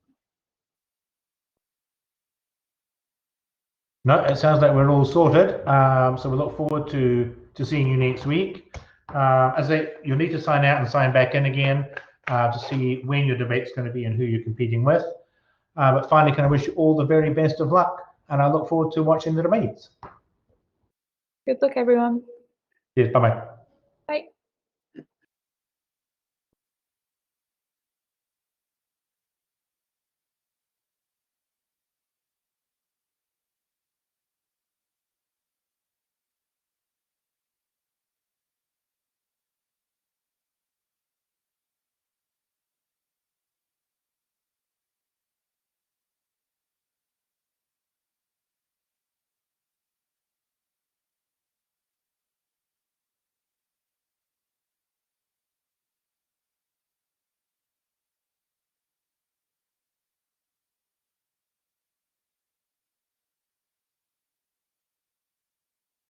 No, it sounds like we're all sorted. So we look forward to seeing you next week. You'll need to sign out and sign back in again to see when your debate's going to be and who you're competing with. But finally, can I wish you all the very best of luck, and I look forward to watching the debates. Good luck, everyone. Yes, bye-bye. Bye.